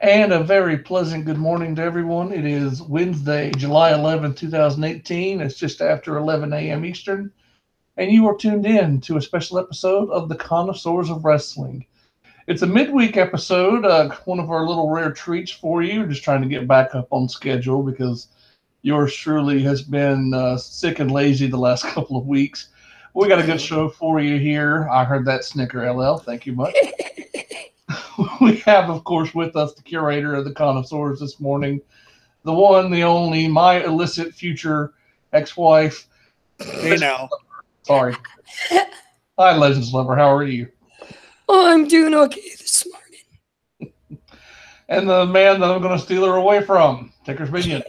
And a very pleasant good morning to everyone. It is Wednesday, July 11th, 2018. It's just after 11 a.m. Eastern, and you are tuned in to a special episode of the Connoisseurs of Wrestling. It's a midweek episode, one of our little rare treats for you. Just trying to get back up on schedule because yours truly has been sick and lazy the last couple of weeks. We got a good show for you here. I heard that snicker, LL. Thank you much. We have, of course, with us the curator of the Connoisseurs this morning, the one, the only, my illicit future ex-wife. Hey now. Sorry. Hi, Legends Lover. How are you? Oh, I'm doing okay this morning. And the man that I'm going to steal her away from, TakersMinion.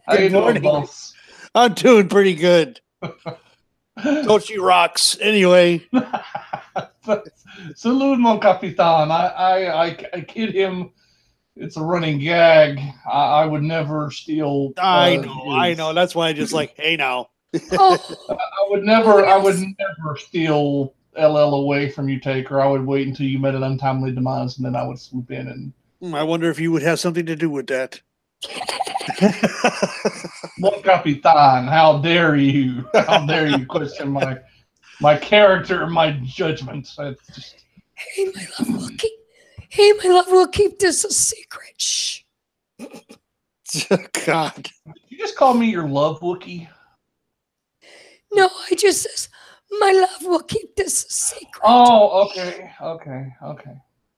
How you doing, boss? I'm doing pretty good. Don't she rocks? Anyway. Salute, mon capitan. I kid him. It's a running gag. I would never steal. I know. That's why I just like, hey now. I would never steal LL away from you, Taker. I would wait until you met an untimely demise, and then I would swoop in. And I wonder if you would have something to do with that. Mon capitan, how dare you? How dare you question my character and my judgment? Just... Hey, my love, we'll keep this a secret. Shh. God. Did you just call me your love Wookie? No, I just says, my love, we'll keep this a secret. Oh, okay.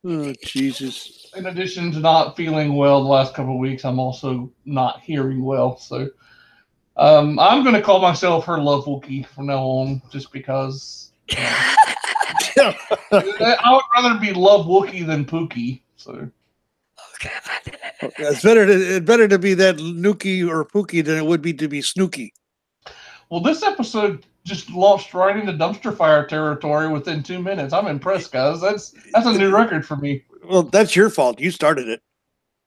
Oh, Jesus. In addition to not feeling well the last couple of weeks, I'm also not hearing well. So I'm going to call myself her love Wookie from now on, just because I would rather be love Wookie than Pookie. So it's better to be that Nuki or Pookie than it would be to be Snooky. Well, this episode just launched right into dumpster fire territory within 2 minutes. I'm impressed, guys. That's a new record for me. Well, that's your fault. You started it.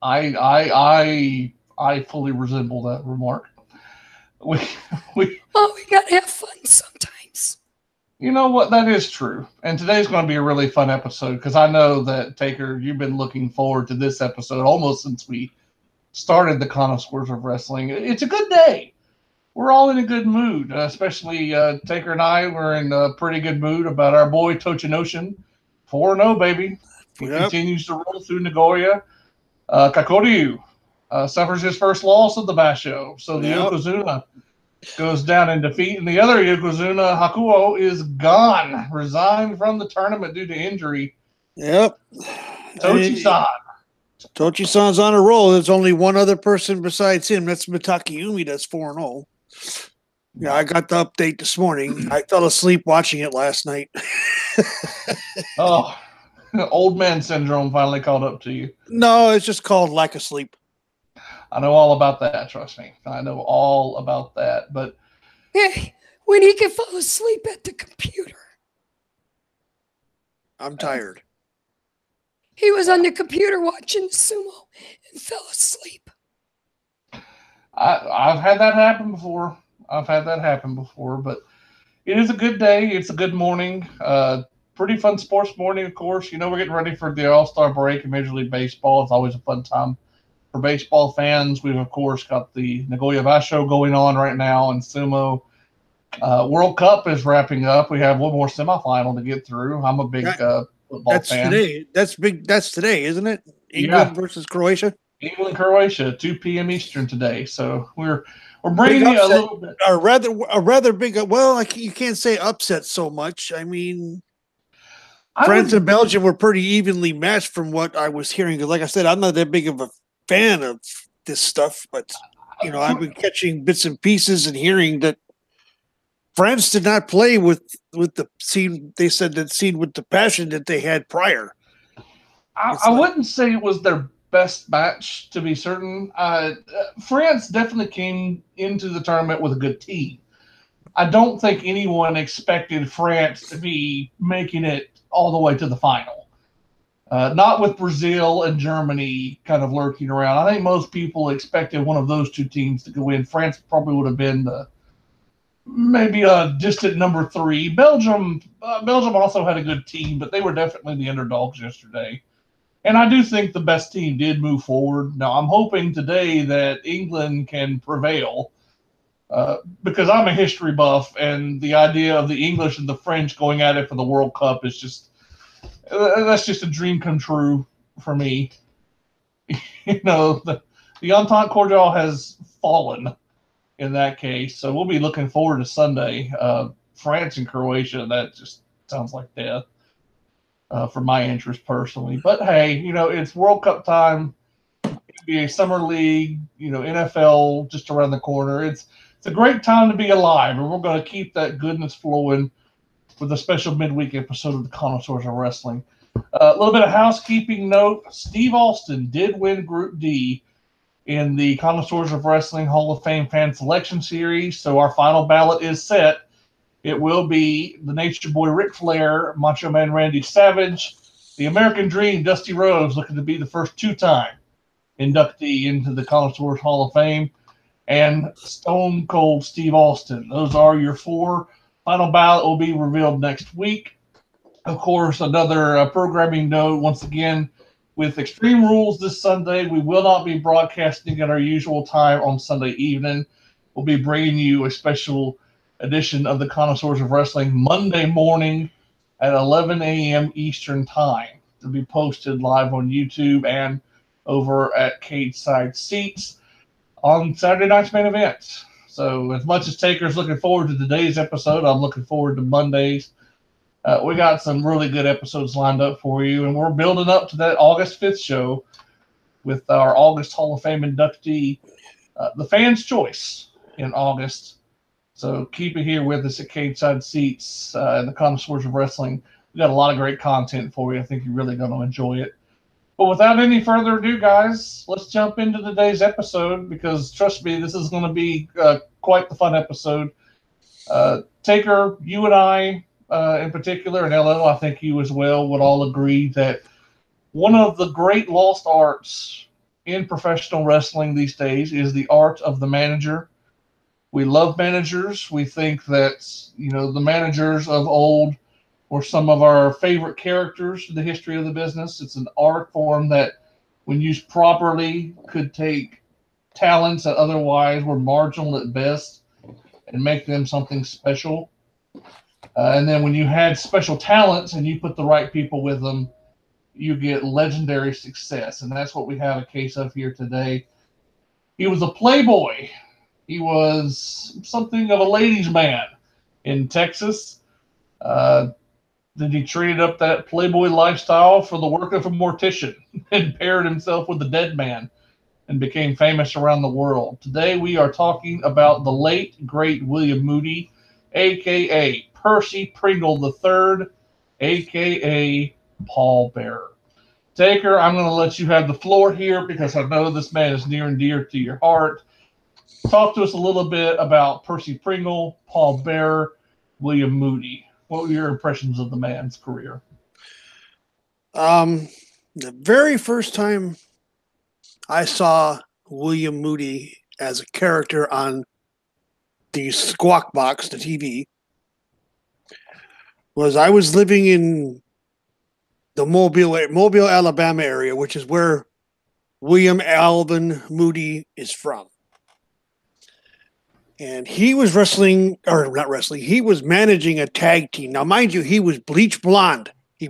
I fully resemble that remark. We gotta have fun sometimes. You know what? That is true. And today's going to be a really fun episode because I know that, Taker, you've been looking forward to this episode almost since we started the Connoisseurs of Wrestling. It's a good day. We're all in a good mood, especially Taker and I. We're in a pretty good mood about our boy Tochinoshin. 4-0, baby. He continues to roll through Nagoya. Kakoryu suffers his first loss of the Basho. So the Yokozuna goes down in defeat. And the other Yokozuna, Hakuo, is gone. Resigned from the tournament due to injury. Yep. Tochi-san. Tochi-san's on a roll. There's only one other person besides him. That's Mitaki Yumi. That's 4-0. Yeah, I got the update this morning. I fell asleep watching it last night. Oh, old man syndrome finally caught up to you. No, it's just called lack of sleep. I know all about that, trust me. I know all about that. But hey, when he can fall asleep at the computer. I'm tired. He was on the computer watching sumo and fell asleep. I've had that happen before. But it is a good day. It's a good morning. Pretty fun sports morning, of course. You know, we're getting ready for the All-Star break in Major League Baseball. It's always a fun time for baseball fans. We've, of course, got the Nagoya Basho going on right now in sumo. World Cup is wrapping up. We have one more semifinal to get through. I'm a big football fan. Today. That's big. That's today, isn't it? England versus Croatia. England, Croatia, 2 p.m. Eastern today. So we're bringing you a little bit. A rather big. Well, you can't say upset so much. I mean, France and Belgium were pretty evenly matched from what I was hearing. Because, like I said, I'm not that big of a fan of this stuff, but I've been catching bits and pieces and hearing that France did not play with the scene. They said that scene with the passion that they had prior. I wouldn't say it was their best match, to be certain. France definitely came into the tournament with a good team. I don't think anyone expected France to be making it all the way to the final. Not with Brazil and Germany kind of lurking around. I think most people expected one of those two teams to go in. France probably would have been maybe a distant number 3. Belgium also had a good team, but they were definitely the underdogs yesterday. And I do think the best team did move forward. Now, I'm hoping today that England can prevail because I'm a history buff, and the idea of the English and the French going at it for the World Cup is that's just a dream come true for me. The Entente Cordiale has fallen in that case, so we'll be looking forward to Sunday. France and Croatia, that just sounds like death for my interest personally. But hey, it's World Cup time. NBA Summer League, NFL just around the corner. It's a great time to be alive, and we're going to keep that goodness flowing with a special midweek episode of the Connoisseurs of Wrestling. A little bit of housekeeping note. Steve Austin did win Group D in the Connoisseurs of Wrestling Hall of Fame Fan Selection Series, so our final ballot is set. It will be the Nature Boy Ric Flair, Macho Man Randy Savage, the American Dream Dusty Rhodes, looking to be the first two-time inductee into the Connoisseurs Hall of Fame, and Stone Cold Steve Austin. Those are your four. Final ballot will be revealed next week. Of course, another programming note, once again, with Extreme Rules this Sunday, we will not be broadcasting at our usual time on Sunday evening. We'll be bringing you a special edition of the Connoisseurs of Wrestling Monday morning at 11 a.m. Eastern Time. It'll be posted live on YouTube and over at Cage Side Seats on Saturday night's main event. So as much as Taker's looking forward to today's episode, I'm looking forward to Monday's. We got some really good episodes lined up for you, and we're building up to that August 5th show with our August Hall of Fame inductee, the Fan's Choice in August. So keep it here with us at Cage Side Seats and the Connoisseurs of Wrestling. We got a lot of great content for you. I think you're really going to enjoy it. But without any further ado, guys, let's jump into today's episode because, trust me, this is going to be quite the fun episode. Taker, you and I in particular, and LL, I think you as well, would all agree that one of the great lost arts in professional wrestling these days is the art of the manager. We love managers. We think that, the managers of old were some of our favorite characters in the history of the business. It's an art form that, when used properly, could take talents that otherwise were marginal at best and make them something special. And then when you had special talents and you put the right people with them, you get legendary success. And that's what we have a case of here today. He was a playboy. He was something of a ladies' man in Texas. Then he traded up that playboy lifestyle for the work of a mortician and paired himself with the dead man and became famous around the world. Today we are talking about the late, great William Moody, a.k.a. Percy Pringle III, a.k.a. Paul Bearer. Taker, I'm going to let you have the floor here because I know this man is near and dear to your heart. Talk to us a little bit about Percy Pringle, Paul Bearer, William Moody. What were your impressions of the man's career? The very first time I saw William Moody as a character on the Squawk Box, the TV, was I was living in the Mobile, Alabama area, which is where William Alvin Moody is from. And he was he was managing a tag team. Now, mind you, he was bleach blonde. He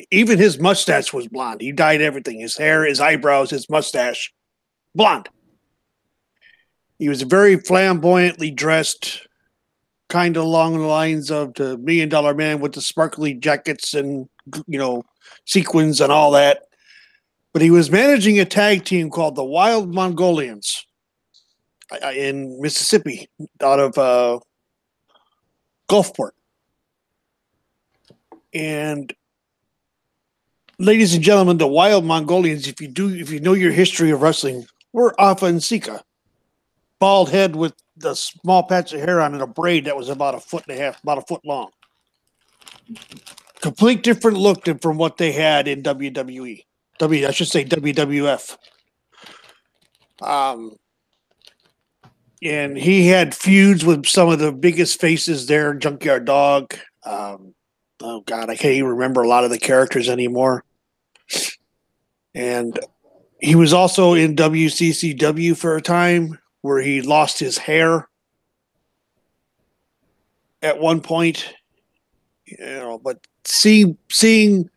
even his mustache was blonde. He dyed everything, his hair, his eyebrows, his mustache, blonde. He was very flamboyantly dressed, kind of along the lines of the $1 Million Man with the sparkly jackets and, sequins and all that. But he was managing a tag team called the Wild Mongolians in Mississippi, out of Gulfport. And ladies and gentlemen, the Wild Mongolians, if you know your history of wrestling, were Alpha and Sika. Bald head with the small patch of hair on and a braid that was about 1.5 foot long. Complete different look than from what they had in WWE. I should say WWF. And he had feuds with some of the biggest faces there, Junkyard Dog. Oh God, I can't even remember a lot of the characters anymore. And he was also in WCCW for a time where he lost his hair at one point. But seeing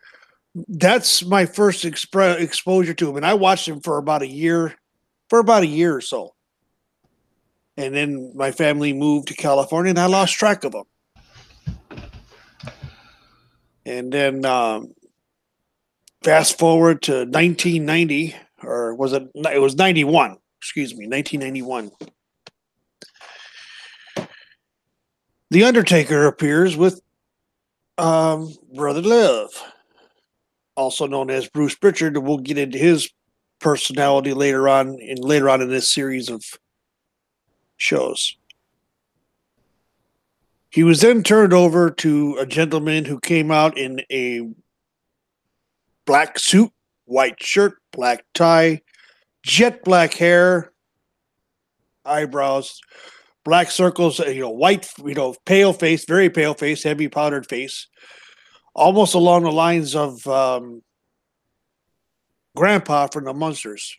that's my first exposure to him, and I watched him for about a year or so. And then my family moved to California, and I lost track of him. And then fast forward to 1990, or was it? It was 91. Excuse me, 1991. The Undertaker appears with Brother Love, also known as Bruce Pritchard, and we'll get into his personality later on in this series of shows. He was then turned over to a gentleman who came out in a black suit, white shirt, black tie, jet black hair, eyebrows, black circles, white, pale face, very pale face, heavy powdered face, almost along the lines of Grandpa from the Munsters.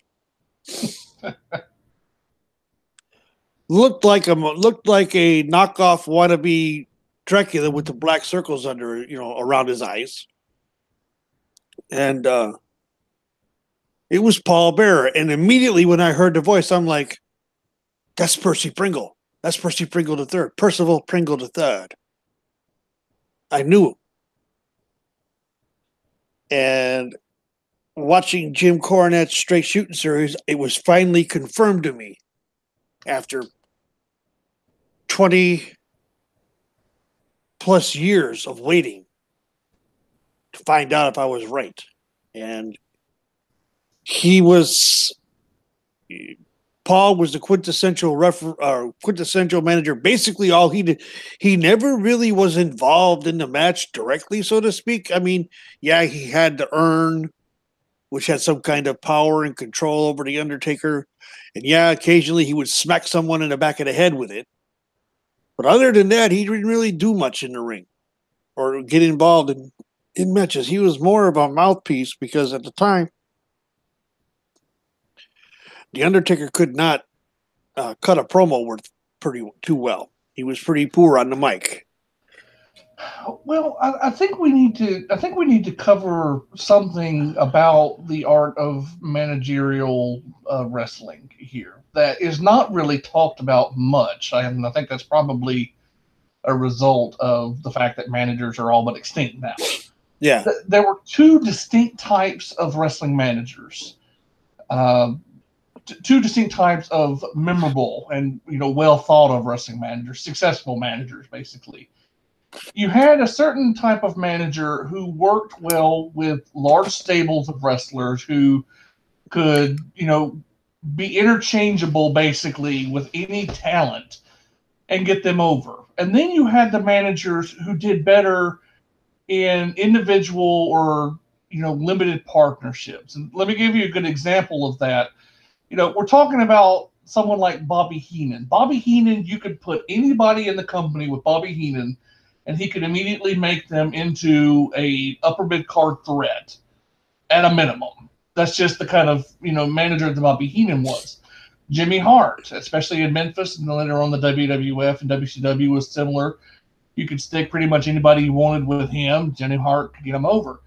Looked like a knockoff wannabe Dracula with the black circles around his eyes. And it was Paul Bearer. And immediately when I heard the voice, I'm like, that's Percy Pringle. That's Percy Pringle III. Percival Pringle III. I knew him. And watching Jim Cornette's Straight Shooting series, it was finally confirmed to me after 20 plus years of waiting to find out if I was right. And Paul was the quintessential manager. Basically, all he did, he never really was involved in the match directly, so to speak. I mean, yeah, he had the urn, which had some kind of power and control over the Undertaker. And yeah, occasionally he would smack someone in the back of the head with it. But other than that, he didn't really do much in the ring or get involved in matches. He was more of a mouthpiece because at the time, the Undertaker could not cut a promo worth too well. He was pretty poor on the mic. Well, I think we need to cover something about the art of managerial wrestling here that is not really talked about much. I think that's probably a result of the fact that managers are all but extinct now. Yeah, there were two distinct types of wrestling managers. Two distinct types of memorable and well thought of wrestling managers, successful managers, basically. You had a certain type of manager who worked well with large stables of wrestlers who could, be interchangeable basically with any talent and get them over. And then you had the managers who did better in individual or, limited partnerships. And let me give you a good example of that. We're talking about someone like Bobby Heenan. Bobby Heenan, you could put anybody in the company with Bobby Heenan, and he could immediately make them into a upper mid-card threat at a minimum. That's just the kind of, manager that Bobby Heenan was. Jimmy Hart, especially in Memphis, and then later on the WWF and WCW was similar. You could stick pretty much anybody you wanted with him. Jimmy Hart could get him over.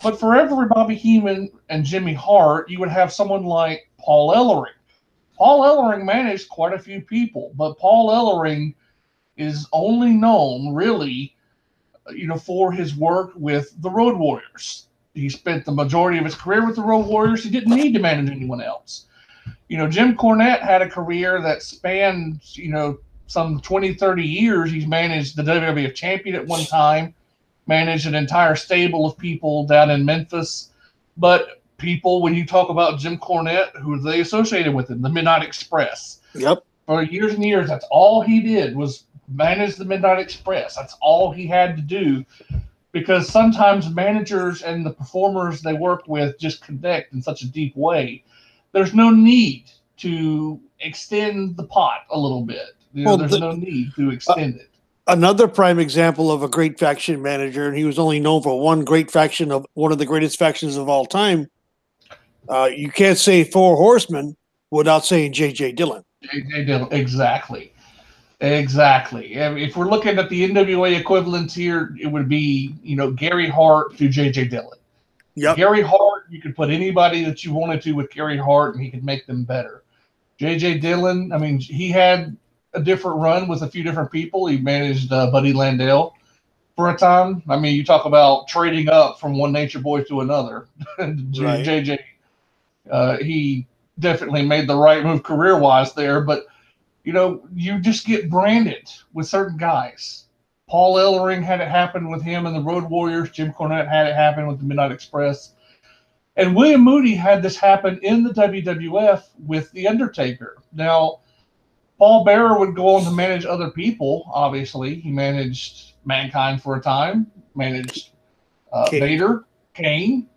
But for every Bobby Heenan and Jimmy Hart, you would have someone like Paul Ellering. Paul Ellering managed quite a few people, but Paul Ellering is only known, really, for his work with the Road Warriors. He spent the majority of his career with the Road Warriors. He didn't need to manage anyone else. Jim Cornette had a career that spanned, some 20, 30 years. He's managed the WWF champion at one time, managed an entire stable of people down in Memphis. But people, when you talk about Jim Cornette, who are they associated with him? The Midnight Express. Yep. For years and years, that's all he did was manage the Midnight Express. That's all he had to do, because sometimes managers and the performers they work with just connect in such a deep way. There's no need to extend the pot a little bit. There's no need to extend it. Another prime example of a great faction manager, and he was only known for one of the greatest factions of all time, You can't say Four Horsemen without saying J.J. Dillon. J.J. Dillon, exactly. Exactly. If we're looking at the NWA equivalents here, it would be, Gary Hart to J.J. Dillon. Yep. Gary Hart, you could put anybody that you wanted to with Gary Hart, and he could make them better. J.J. Dillon, I mean, he had a different run with a few different people. He managed Buddy Landell for a time. I mean, you talk about trading up from one Nature Boy to another. Right. J.J., he definitely made the right move career-wise there, but you just get branded with certain guys. Paul Ellering had it happen with him and the Road Warriors. Jim Cornette had it happen with the Midnight Express. And William Moody had this happen in the WWF with The Undertaker. Now, Paul Bearer would go on to manage other people, obviously. He managed Mankind for a time, managed Vader, Kane.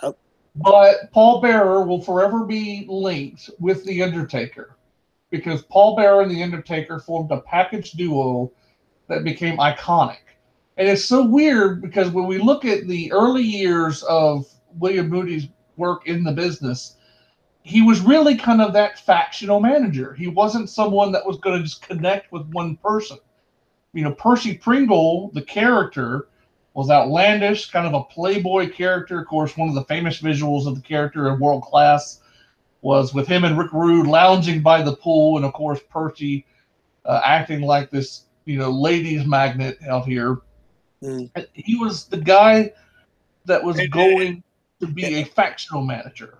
Yep. But Paul Bearer will forever be linked with The Undertaker, because Paul Bearer and The Undertaker formed a package duo that became iconic. And it's so weird because when we look at the early years of William Moody's work in the business, he was really kind of that factional manager. He wasn't someone that was going to just connect with one person. Percy Pringle, the character, was outlandish, kind of a playboy character. Of course, one of the famous visuals of the character in World Class was with him and Rick Rude lounging by the pool, and of course Percy acting like this, ladies magnet out here. Mm. He was the guy that was going to be a factional manager.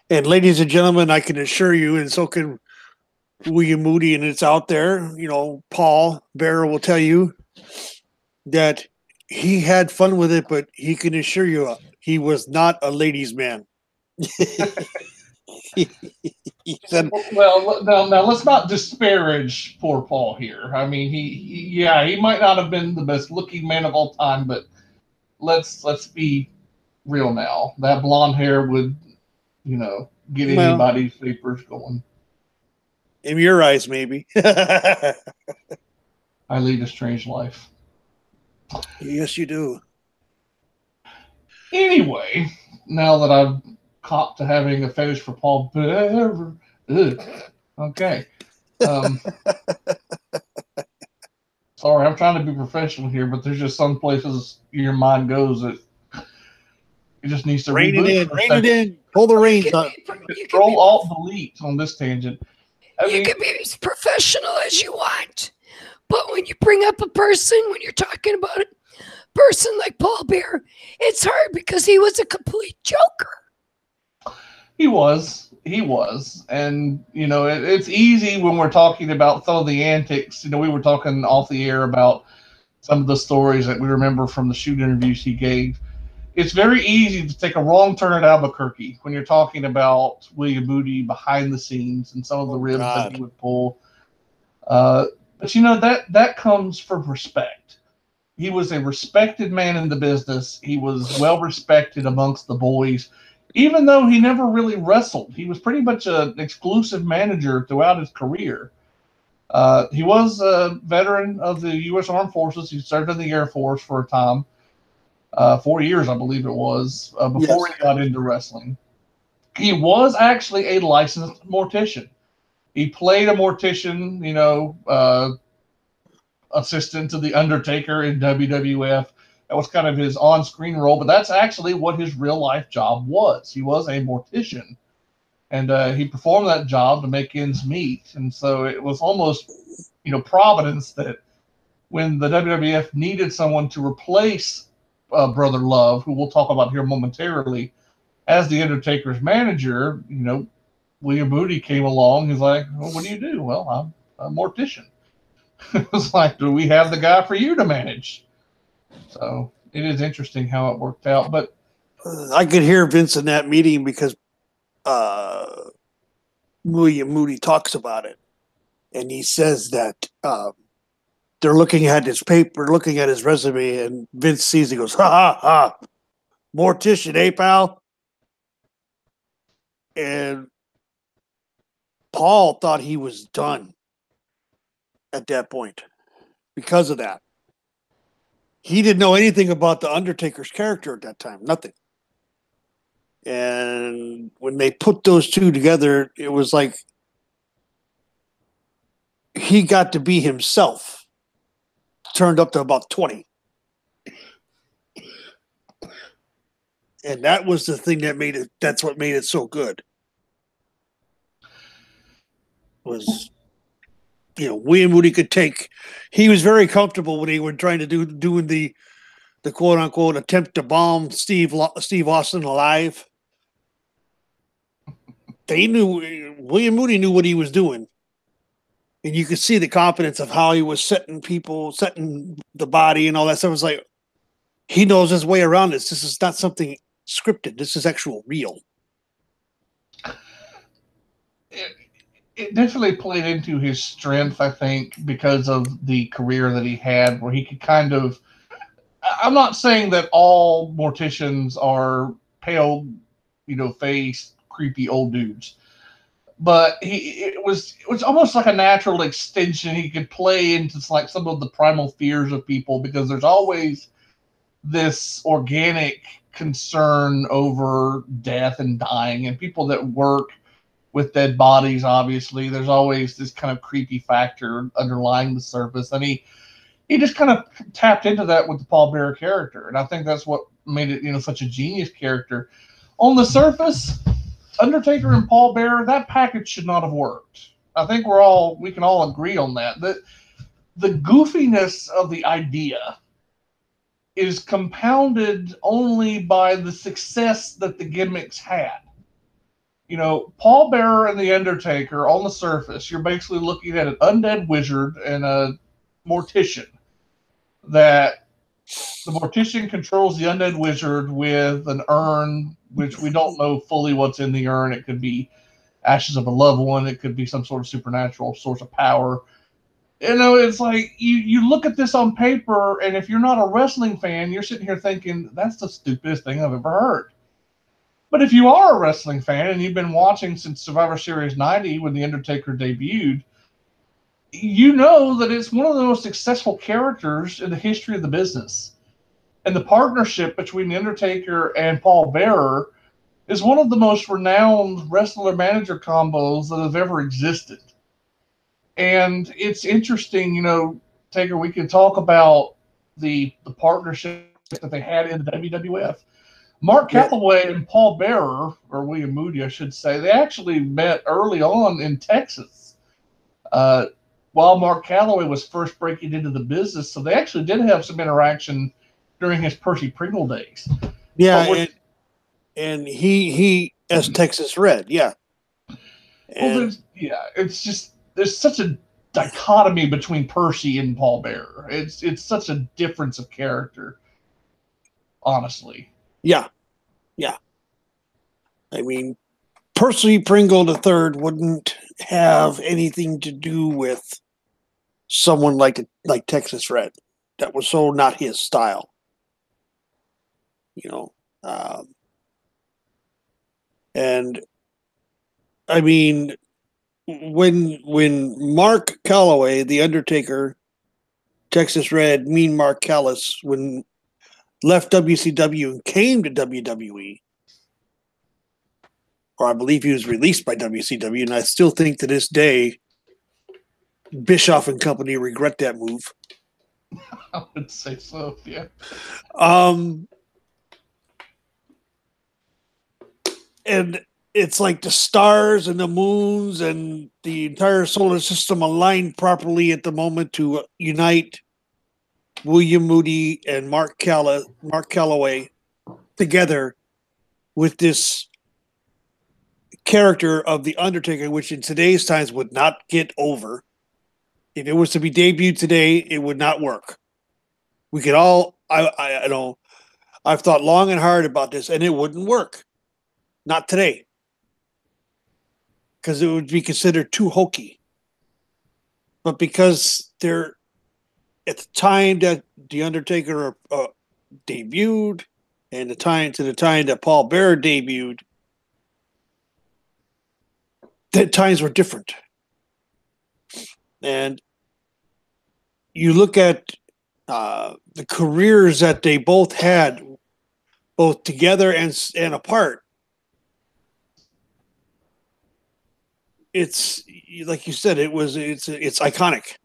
And ladies and gentlemen, I can assure you, and so can William Moody, and it's out there, Paul Bearer will tell you that he had fun with it, but he can assure you he was not a ladies' man. He said, well, now let's not disparage poor Paul here. I mean, he might not have been the best looking man of all time, but let's be real now. That blonde hair would, get anybody's vapors going. In your eyes, maybe. I lead a strange life. Yes, you do. Anyway, now that I've caught to having a fetish for Paul Bearer, okay. Sorry, I'm trying to be professional here, but there's just some places your mind goes that it just needs to rein reboot. Rein it in. Pull the reins up. Control Alt Delete on this tangent. You can be as professional as you want, but when you bring up a person, when you're talking about a person like Paul Bearer, it's hard because he was a complete joker. He was. And, it's easy when we're talking about some of the antics. We were talking off the air about some of the stories that we remember from the shoot interviews he gave. It's very easy to take a wrong turn at Albuquerque when you're talking about William Moody behind the scenes and some of the ribs that he would pull. But, that comes from respect. He was a respected man in the business. He was well respected amongst the boys. Even though he never really wrestled, he was pretty much an exclusive manager throughout his career. He was a veteran of the U.S. Armed Forces. He served in the Air Force for a time, 4 years, I believe it was, before he got into wrestling. He was actually a licensed mortician. He played a mortician, assistant to the Undertaker in WWF. That was kind of his on-screen role, but that's actually what his real-life job was. He was a mortician, and he performed that job to make ends meet. And so it was almost, providence that when the WWF needed someone to replace Brother Love, who we'll talk about here momentarily, as the Undertaker's manager, William Moody came along. He's like, well, what do you do? Well, I'm a mortician. It was like, do we have the guy for you to manage? So it is interesting how it worked out. But I could hear Vince in that meeting because William Moody talks about it. And he says that they're looking at his paper, looking at his resume, and Vince sees it, goes, ha, ha, ha, mortician, eh, pal? And Paul thought he was done at that point because of that. He didn't know anything about the Undertaker's character at that time. Nothing. And when they put those two together, it was like he got to be himself, turned up to about 20. And that was the thing that made it, that's what made it so good. Was, William Moody could take, he was very comfortable when he were trying to doing the quote unquote attempt to bomb Steve Austin alive. William Moody knew what he was doing. And you could see the confidence of how he was setting the body and all that stuff. It was like, he knows his way around this. This is not something scripted. This is actual real. It definitely played into his strength, I think, because of the career that he had, where he could kind of, I'm not saying that all morticians are pale, faced, creepy old dudes, but it was almost like a natural extension. He could play into like some of the primal fears of people, because there's always this organic concern over death and dying, and people that work with dead bodies, obviously, there's always this kind of creepy factor underlying the surface. And he just kind of tapped into that with the Paul Bearer character. And I think that's what made it, such a genius character. On the surface, Undertaker and Paul Bearer, that package should not have worked. I think we can all agree on that. The goofiness of the idea is compounded only by the success that the gimmicks had. Paul Bearer and the Undertaker, on the surface, you're basically looking at an undead wizard and a mortician. That the mortician controls the undead wizard with an urn, which we don't know fully what's in the urn. It could be ashes of a loved one. It could be some sort of supernatural source of power. It's like you look at this on paper, and if you're not a wrestling fan, you're sitting here thinking, that's the stupidest thing I've ever heard. But if you are a wrestling fan and you've been watching since Survivor Series 90 when The Undertaker debuted, you know that it's one of the most successful characters in the history of the business. And the partnership between The Undertaker and Paul Bearer is one of the most renowned wrestler-manager combos that have ever existed. And it's interesting, Taker, we can talk about the partnership that they had in the WWF. Mark Calaway and Paul Bearer, or William Moody, I should say, they actually met early on in Texas while Mark Calaway was first breaking into the business. So they actually did have some interaction during his Percy Pringle days. Yeah, and he as Texas Red, yeah. Well, it's just, there's such a dichotomy between Percy and Paul Bearer. It's such a difference of character, honestly. Yeah. I mean, Percy Pringle III wouldn't have anything to do with someone like Texas Red. That was so not his style. And I mean, when Mark Calaway, the Undertaker, Texas Red, Mean Mark Callis, when left WCW and came to WWE, or I believe he was released by WCW, and I still think to this day, Bischoff and company regret that move. I would say so, yeah. And it's like the stars and the moons and the entire solar system aligned properly at the moment to unite William Moody and Mark Calaway together with this character of the Undertaker, which in today's times would not get over. If it was to be debuted today, it would not work. We could all, I know, I've thought long and hard about this, and it wouldn't work. Not today. Because it would be considered too hokey. But because they're, at the time that The Undertaker debuted, and the time that Paul Bearer debuted, the times were different. And you look at the careers that they both had, both together and apart. it's like you said, it's iconic.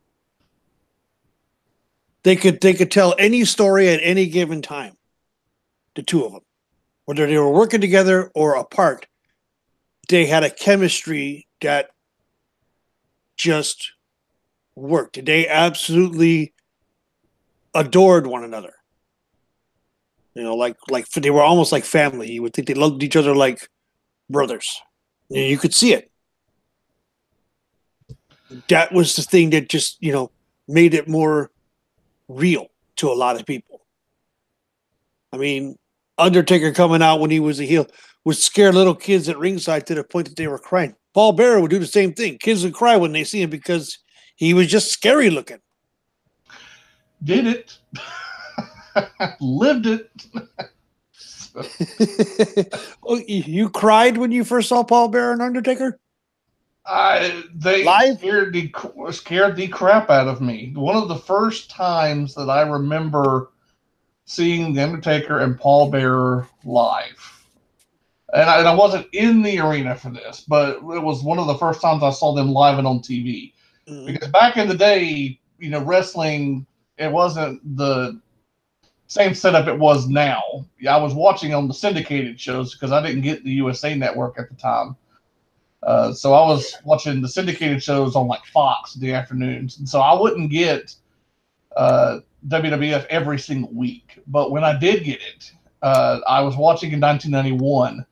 They could tell any story at any given time. The two of them, whether they were working together or apart, they had a chemistry that just worked. They absolutely adored one another. You know, like they were almost like family. You would think they loved each other like brothers. You could see it. That was the thing that just, made it more real to a lot of people. I mean, Undertaker coming out when he was a heel would scare little kids at ringside to the point that they were crying. Paul Bearer would do the same thing. Kids would cry when they see him because he was just scary looking. Did it. Lived it. Oh, you cried when you first saw Paul Bearer and Undertaker? They scared the crap out of me. One of the first times that I remember seeing The Undertaker and Paul Bearer live. And I wasn't in the arena for this, but it was one of the first times I saw them live and on TV. Mm-hmm. Because back in the day, wrestling, it wasn't the same setup it was now. I was watching on the syndicated shows because I didn't get the USA Network at the time. So I was watching the syndicated shows on like Fox in the afternoons. And so I wouldn't get WWF every single week. But when I did get it, I was watching in 1991.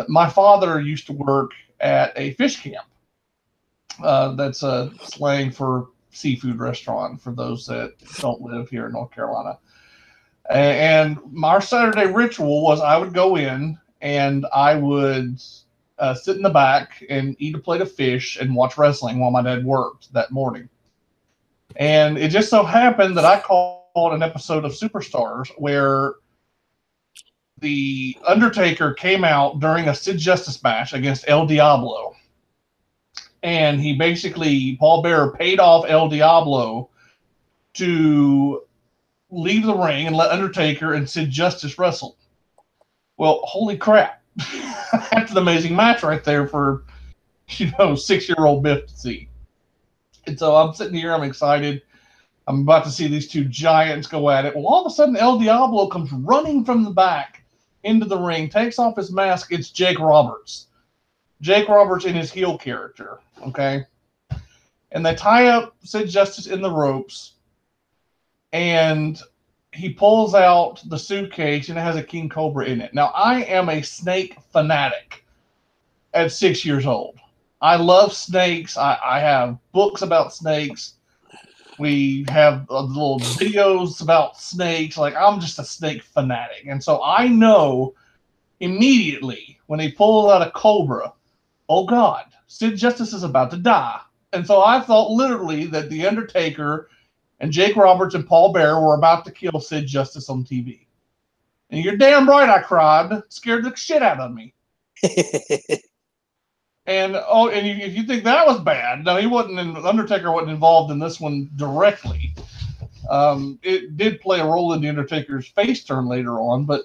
My father used to work at a fish camp. That's a slang for seafood restaurant for those that don't live here in North Carolina. And our Saturday ritual was I would go in and I would sit in the back and eat a plate of fish and watch wrestling while my dad worked that morning. And it just so happened that I called an episode of Superstars where the Undertaker came out during a Sid Justice match against El Diablo. And he basically, Paul Bearer paid off El Diablo to leave the ring and let Undertaker and Sid Justice wrestle. Well, holy crap. That's an amazing match right there for, 6-year-old Biff to see. And so I'm sitting here, I'm excited. I'm about to see these two giants go at it. Well, all of a sudden, El Diablo comes running from the back into the ring, takes off his mask. It's Jake Roberts. Jake Roberts in his heel character, okay? And they tie up Sid Justice in the ropes, and he pulls out the suitcase, and it has a king cobra in it. Now, I am a snake fanatic at 6 years old. I love snakes. I have books about snakes. We have little videos about snakes. Like, I'm just a snake fanatic. And so I know immediately when he pulls out a cobra, oh God, Sid Justice is about to die. And so I thought literally that The Undertaker and Jake Roberts and Paul Bearer were about to kill Sid Justice on TV. And you're damn right I cried. Scared the shit out of me. And if you think that was bad, no, Undertaker wasn't involved in this one directly. It did play a role in the Undertaker's face turn later on, but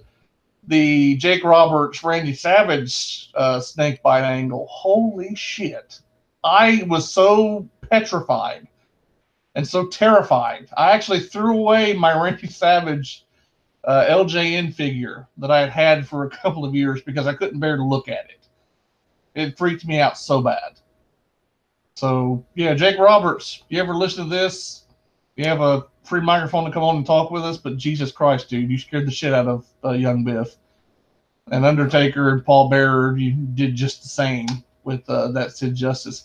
the Jake Roberts, Randy Savage snake bite angle, holy shit. I was so petrified and so terrified. I actually threw away my Randy Savage LJN figure that I had had for a couple of years because I couldn't bear to look at it. It freaked me out so bad. So, yeah, Jake Roberts, you ever listen to this? You have a free microphone to come on and talk with us, but Jesus Christ, dude, you scared the shit out of young Biff. And Undertaker and Paul Bearer, you did just the same with that Sid Justice.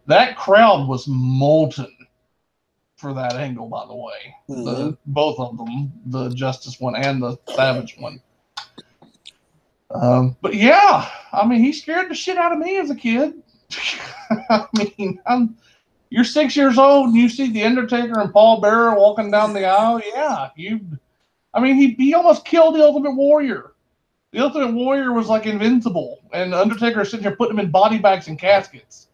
That crowd was molten for that angle, by the way. Mm-hmm. Both of them, the Justice one and the Savage one. But yeah, I mean, he scared the shit out of me as a kid. I mean, you're 6 years old and you see The Undertaker and Paul Bearer walking down the aisle. Yeah, he almost killed the Ultimate Warrior. The Ultimate Warrior was like invincible, and the Undertaker is sitting here putting him in body bags and caskets.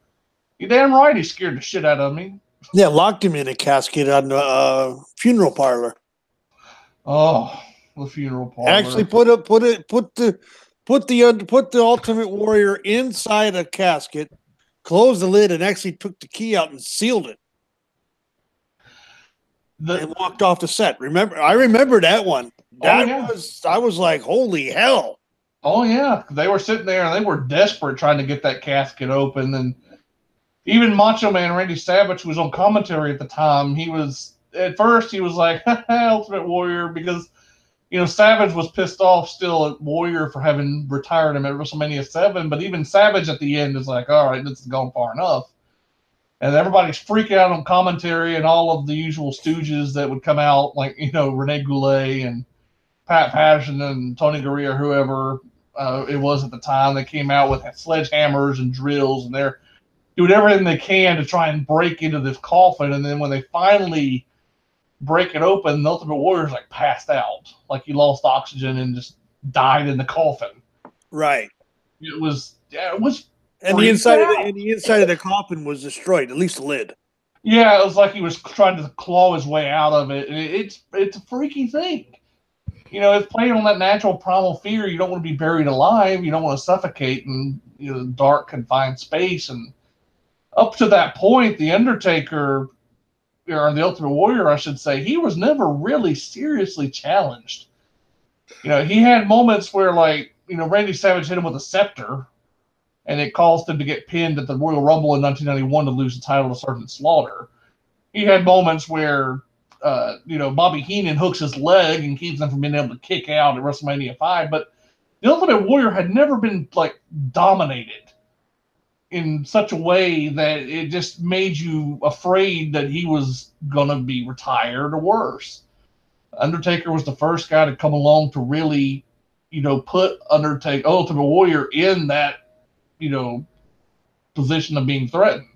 You're damn right he scared the shit out of me. Yeah, locked him in a casket on the funeral parlor. Oh, the funeral parlor. Actually, put the Ultimate Warrior inside a casket closed the lid and actually took the key out and sealed it. And walked off the set. I remember that one. I was like, holy hell. Oh yeah. They were sitting there and they were desperate trying to get that casket open. And even Macho Man Randy Savage was on commentary at the time. At first he was like, Ultimate Warrior, because Savage was pissed off still at Warrior for having retired him at WrestleMania 7, but even Savage at the end is like, all right, this has gone far enough. And everybody's freaking out on commentary, and all of the usual stooges that would come out, like, Rene Goulet and Pat Patterson and Tony Gurria, whoever it was at the time. They came out with sledgehammers and drills, and they're doing everything they can to try and break into this coffin. And then when they finally break it open, the Ultimate Warrior's like passed out, like he lost oxygen and just died in the coffin. Right. It was. And the inside of the coffin was destroyed, at least the lid. Yeah, it was like he was trying to claw his way out of it. And it's a freaky thing. It's playing on that natural primal fear. You don't want to be buried alive. You don't want to suffocate in dark, confined space. And up to that point, the Undertaker, or the Ultimate Warrior, I should say, he was never really seriously challenged. He had moments where, like, Randy Savage hit him with a scepter, and it caused him to get pinned at the Royal Rumble in 1991 to lose the title to Sergeant Slaughter. He had moments where, Bobby Heenan hooks his leg and keeps him from being able to kick out at WrestleMania 5. But the Ultimate Warrior had never been, like, dominated in such a way that it just made you afraid that he was going to be retired or worse. Undertaker was the first guy to come along to really, put Ultimate Warrior in that, position of being threatened.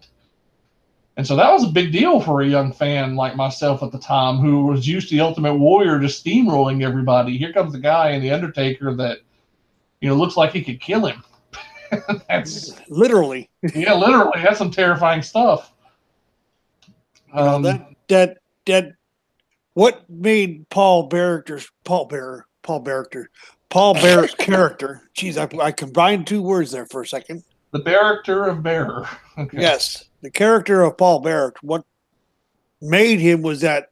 And so that was a big deal for a young fan like myself at the time, who was used to the Ultimate Warrior just steamrolling everybody. Here comes the guy in the Undertaker that, looks like he could kill him. That's literally. Yeah, literally. That's some terrifying stuff. What made Paul Bearer's character. Geez, I combined two words there for a second. The character of Bearer. Okay. Yes, the character of Paul Bearer. What made him was that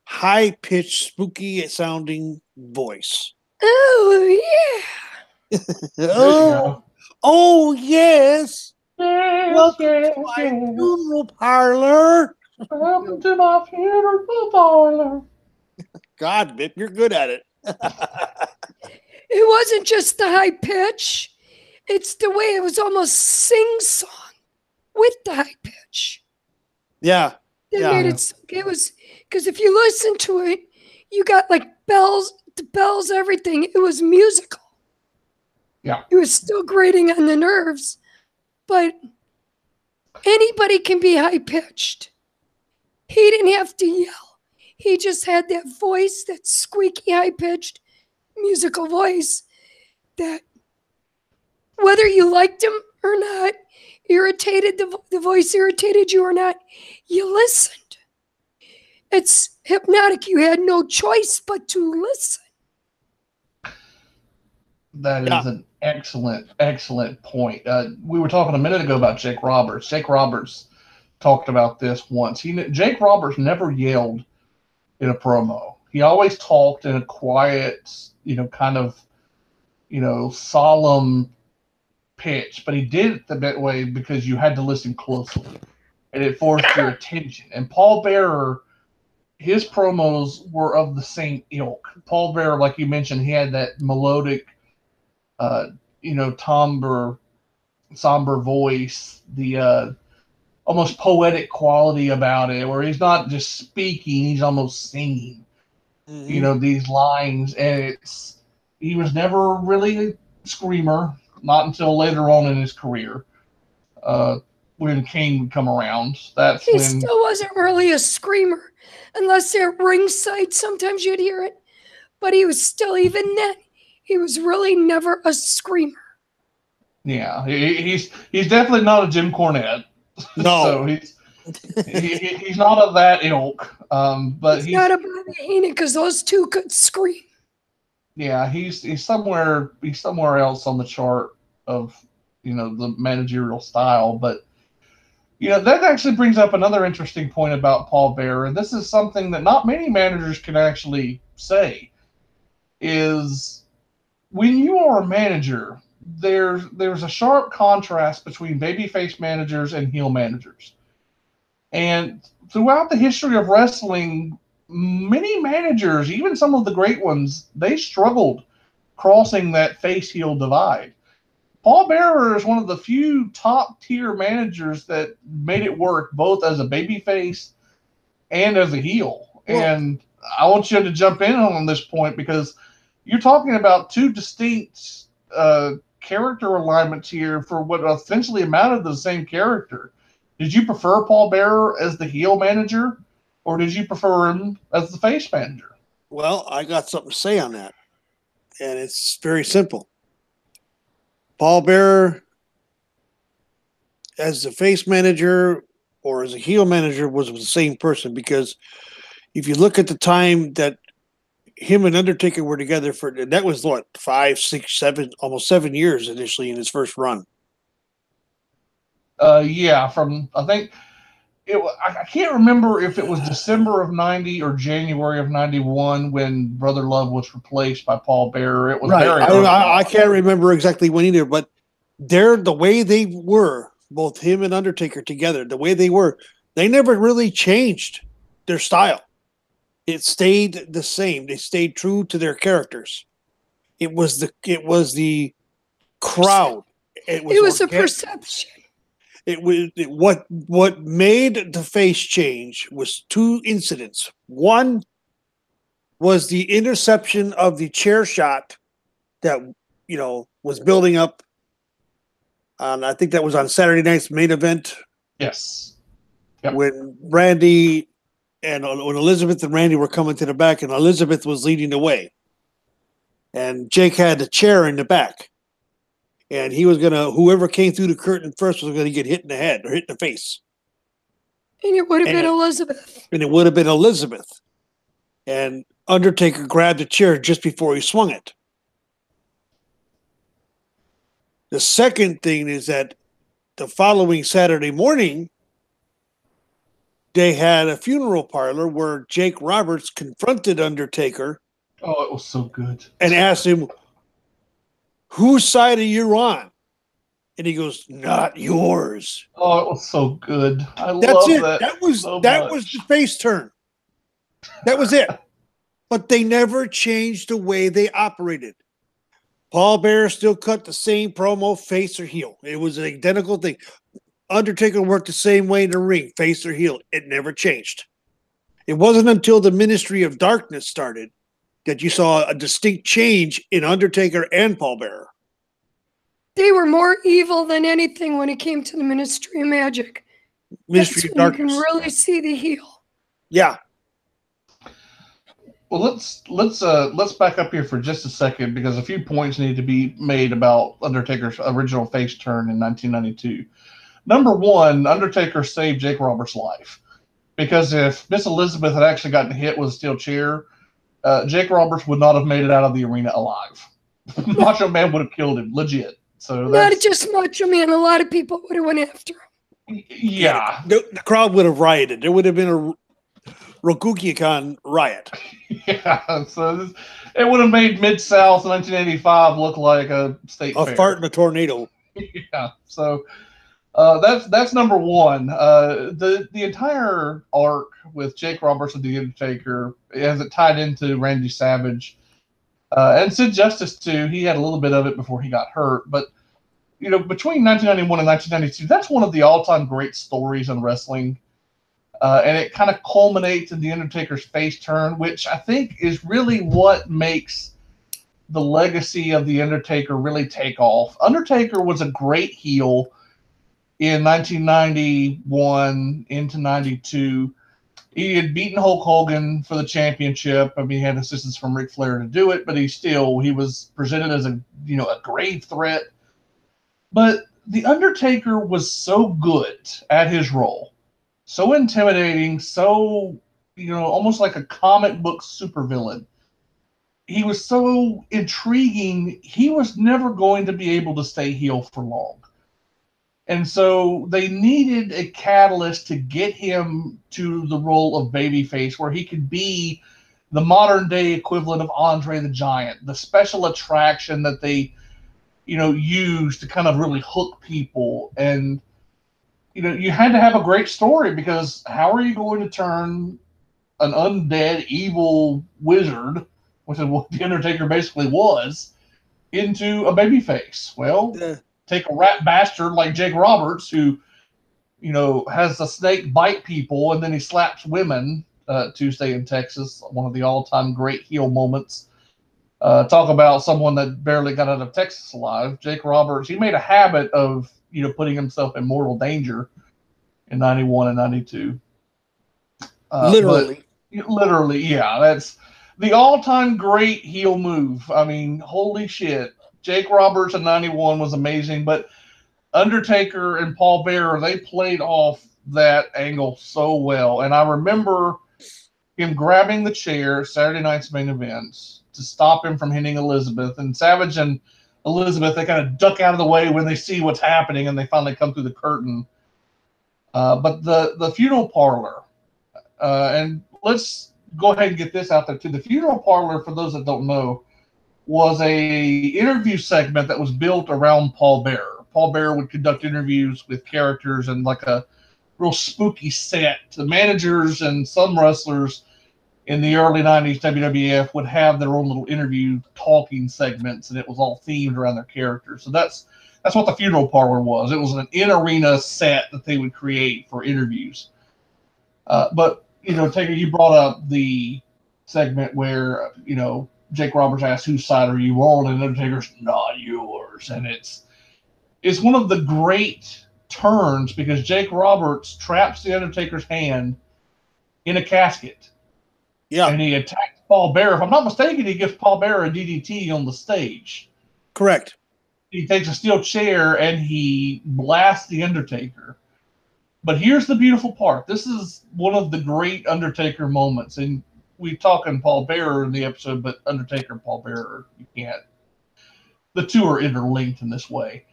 high-pitched, spooky-sounding voice. Oh, yeah. Oh, yes. Welcome to my funeral parlor. Welcome to my funeral parlor. God, Biff, you're good at it. It wasn't just the high pitch. It's the way it was almost sing-song with the high pitch. Yeah. Made it was, because if you listen to it, you got like bells, everything. It was musical. Yeah. It was still grating on the nerves, but anybody can be high-pitched. He didn't have to yell. He just had that voice, that squeaky, high-pitched musical voice that, whether you liked him or not, the voice irritated you or not, you listened. It's hypnotic. You had no choice but to listen. That is an excellent point. We were talking a minute ago about Jake Roberts. Jake Roberts talked about this once. Jake Roberts never yelled in a promo. He always talked in a quiet, kind of, solemn pitch, but he did it that way because you had to listen closely, and it forced your attention. And Paul Bearer, his promos were of the same ilk. Paul Bearer, like you mentioned, he had that melodic, somber voice, the almost poetic quality about it, where he's not just speaking, he's almost singing, these lines. And he was never really a screamer, not until later on in his career, when Kane would come around. He still wasn't really a screamer, unless at ringside, sometimes you'd hear it. But he was still, even then, he was really never a screamer. Yeah, he's definitely not a Jim Cornette. No. So he's not of that ilk. But he's not a Bobby Heenan, because those two could scream. Yeah, he's somewhere else on the chart of the managerial style. But That actually brings up another interesting point about Paul Bearer, and this is something that not many managers can actually say, is when you are a manager, there's a sharp contrast between babyface managers and heel managers. And throughout the history of wrestling, many managers, even some of the great ones, they struggled crossing that face-heel divide. Paul Bearer is one of the few top-tier managers that made it work both as a babyface and as a heel. Well, and I want you to jump in on this point because you're talking about two distinct character alignments here for what essentially amounted to the same character. Did you prefer Paul Bearer as the heel manager, or did you prefer him as the face manager? Well, I got something to say on that, and it's very simple. Paul Bearer as the face manager or as a heel manager was the same person, because if you look at the time that him and Undertaker were together that was what, 5, 6, 7, almost 7 years initially in his first run. Yeah, from I think I can't remember if it was December of 90 or January of 91 when Brother Love was replaced by Paul Bearer. It was right. Very I can't remember exactly when either, but the way they were, both him and Undertaker together, the way they were, they never really changed their style. It stayed the same. They stayed true to their characters. It was the crowd. It was a perception. What made the face change was two incidents. One was the interception of the chair shot that was building up. I think that was on Saturday night's main event. Yes. Yep. When Randy and when Elizabeth and Randy were coming to the back, and Elizabeth was leading the way, and Jake had the chair in the back. And he was whoever came through the curtain first was going to get hit in the head or hit in the face. And it would have been Elizabeth. And it would have been Elizabeth. And Undertaker grabbed the chair just before he swung it. The second thing is that the following Saturday morning, they had a funeral parlor where Jake Roberts confronted Undertaker. Oh, it was so good. And asked him, whose side are you on? And he goes, not yours. Oh, it was so good. That's it. That was the face turn. That was it. But they never changed the way they operated. Paul Bearer still cut the same promo, face or heel. It was an identical thing. Undertaker worked the same way in the ring, face or heel. It never changed. It wasn't until the Ministry of Darkness started that you saw a distinct change in Undertaker and Paul Bearer. They were more evil than anything when it came to the Ministry of Magic. Ministry of Darkness. You can really see the heel. Yeah. Well, let's back up here for just a second because a few points need to be made about Undertaker's original face turn in 1992. Number one, Undertaker saved Jake Roberts' life because if Miss Elizabeth had actually gotten hit with a steel chair, Jake Roberts would not have made it out of the arena alive. Macho Man would have killed him, legit. So not just Macho Man, a lot of people would have went after him. Yeah. The crowd would have rioted. There would have been a Rokugan riot. Yeah, so it would have made Mid-South 1985 look like a state fair. A fart in a tornado. Yeah, so that's number one. The entire arc with Jake Roberts and The Undertaker, as it tied into Randy Savage, and Sid Justice too, he had a little bit of it before he got hurt. But, between 1991 and 1992, that's one of the all-time great stories in wrestling. And it kind of culminates in The Undertaker's face turn, which I think is really what makes the legacy of The Undertaker really take off. Undertaker was a great heel in 1991 into 92. He had beaten Hulk Hogan for the championship. I mean, he had assistance from Ric Flair to do it, but he was presented as a grave threat. But The Undertaker was so good at his role, so intimidating, so, almost like a comic book supervillain. He was so intriguing, he was never going to be able to stay heel for long. And so they needed a catalyst to get him to the role of babyface, where he could be the modern day equivalent of Andre the Giant, the special attraction that they, use to kind of really hook people. And, you had to have a great story, because how are you going to turn an undead evil wizard, which is what the Undertaker basically was, into a babyface? Well, take a rat bastard like Jake Roberts, who, has the snake bite people and then he slaps women. Tuesday in Texas, one of the all-time great heel moments. Talk about someone that barely got out of Texas alive. Jake Roberts, he made a habit of, putting himself in mortal danger in 91 and 92. Literally. Literally, yeah. That's the all-time great heel move. I mean, holy shit. Jake Roberts in 91 was amazing, but Undertaker and Paul Bearer, they played off that angle so well. And I remember him grabbing the chair, Saturday night's main events, to stop him from hitting Elizabeth. And Savage and Elizabeth, they kind of duck out of the way when they see what's happening, and they finally come through the curtain. But the funeral parlor, and let's go ahead and get this out there too. The funeral parlor, for those that don't know, was a interview segment that was built around Paul Bearer. Paul Bearer would conduct interviews with characters and like a real spooky set. The managers and some wrestlers in the early 90s WWF would have their own little interview talking segments, and it was all themed around their characters. So that's what the funeral parlor was. It was an in-arena set that they would create for interviews. But, Taker, you brought up the segment where, Jake Roberts asked, whose side are you on? And Undertaker's, not yours. And it's one of the great turns, because Jake Roberts traps the Undertaker's hand in a casket. Yeah. And he attacks Paul Bearer. If I'm not mistaken, he gives Paul Bearer a DDT on the stage. Correct. He takes a steel chair and he blasts the Undertaker. But here's the beautiful part. This is one of the great Undertaker moments. And we talking Paul Bearer in the episode, but Undertaker and Paul Bearer, you can't. The two are interlinked in this way.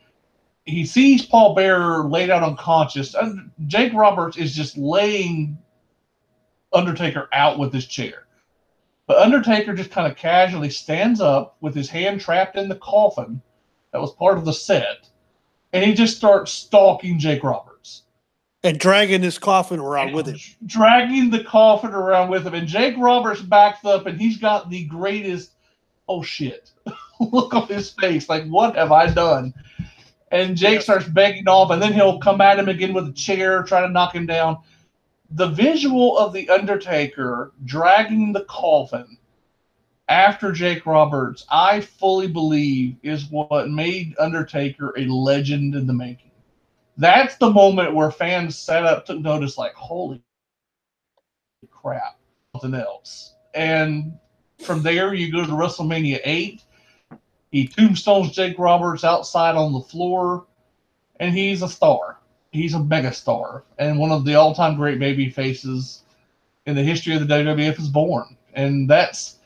He sees Paul Bearer laid out unconscious. Jake Roberts is just laying Undertaker out with his chair. But Undertaker just kind of casually stands up with his hand trapped in the coffin that was part of the set, and he just starts stalking Jake Roberts. And dragging his coffin around with him. Dragging the coffin around with him. And Jake Roberts backs up, and he's got the greatest, oh shit, look on his face. Like, what have I done? And Jake starts begging off, and then he'll come at him again with a chair, try to knock him down. The visual of the Undertaker dragging the coffin after Jake Roberts, I fully believe, is what made Undertaker a legend in the making. That's the moment where fans sat up, took notice, like, holy crap, something else. And from there, you go to WrestleMania 8. He tombstones Jake Roberts outside on the floor, and he's a star. He's a megastar, and one of the all-time great baby faces in the history of the WWF is born. And that's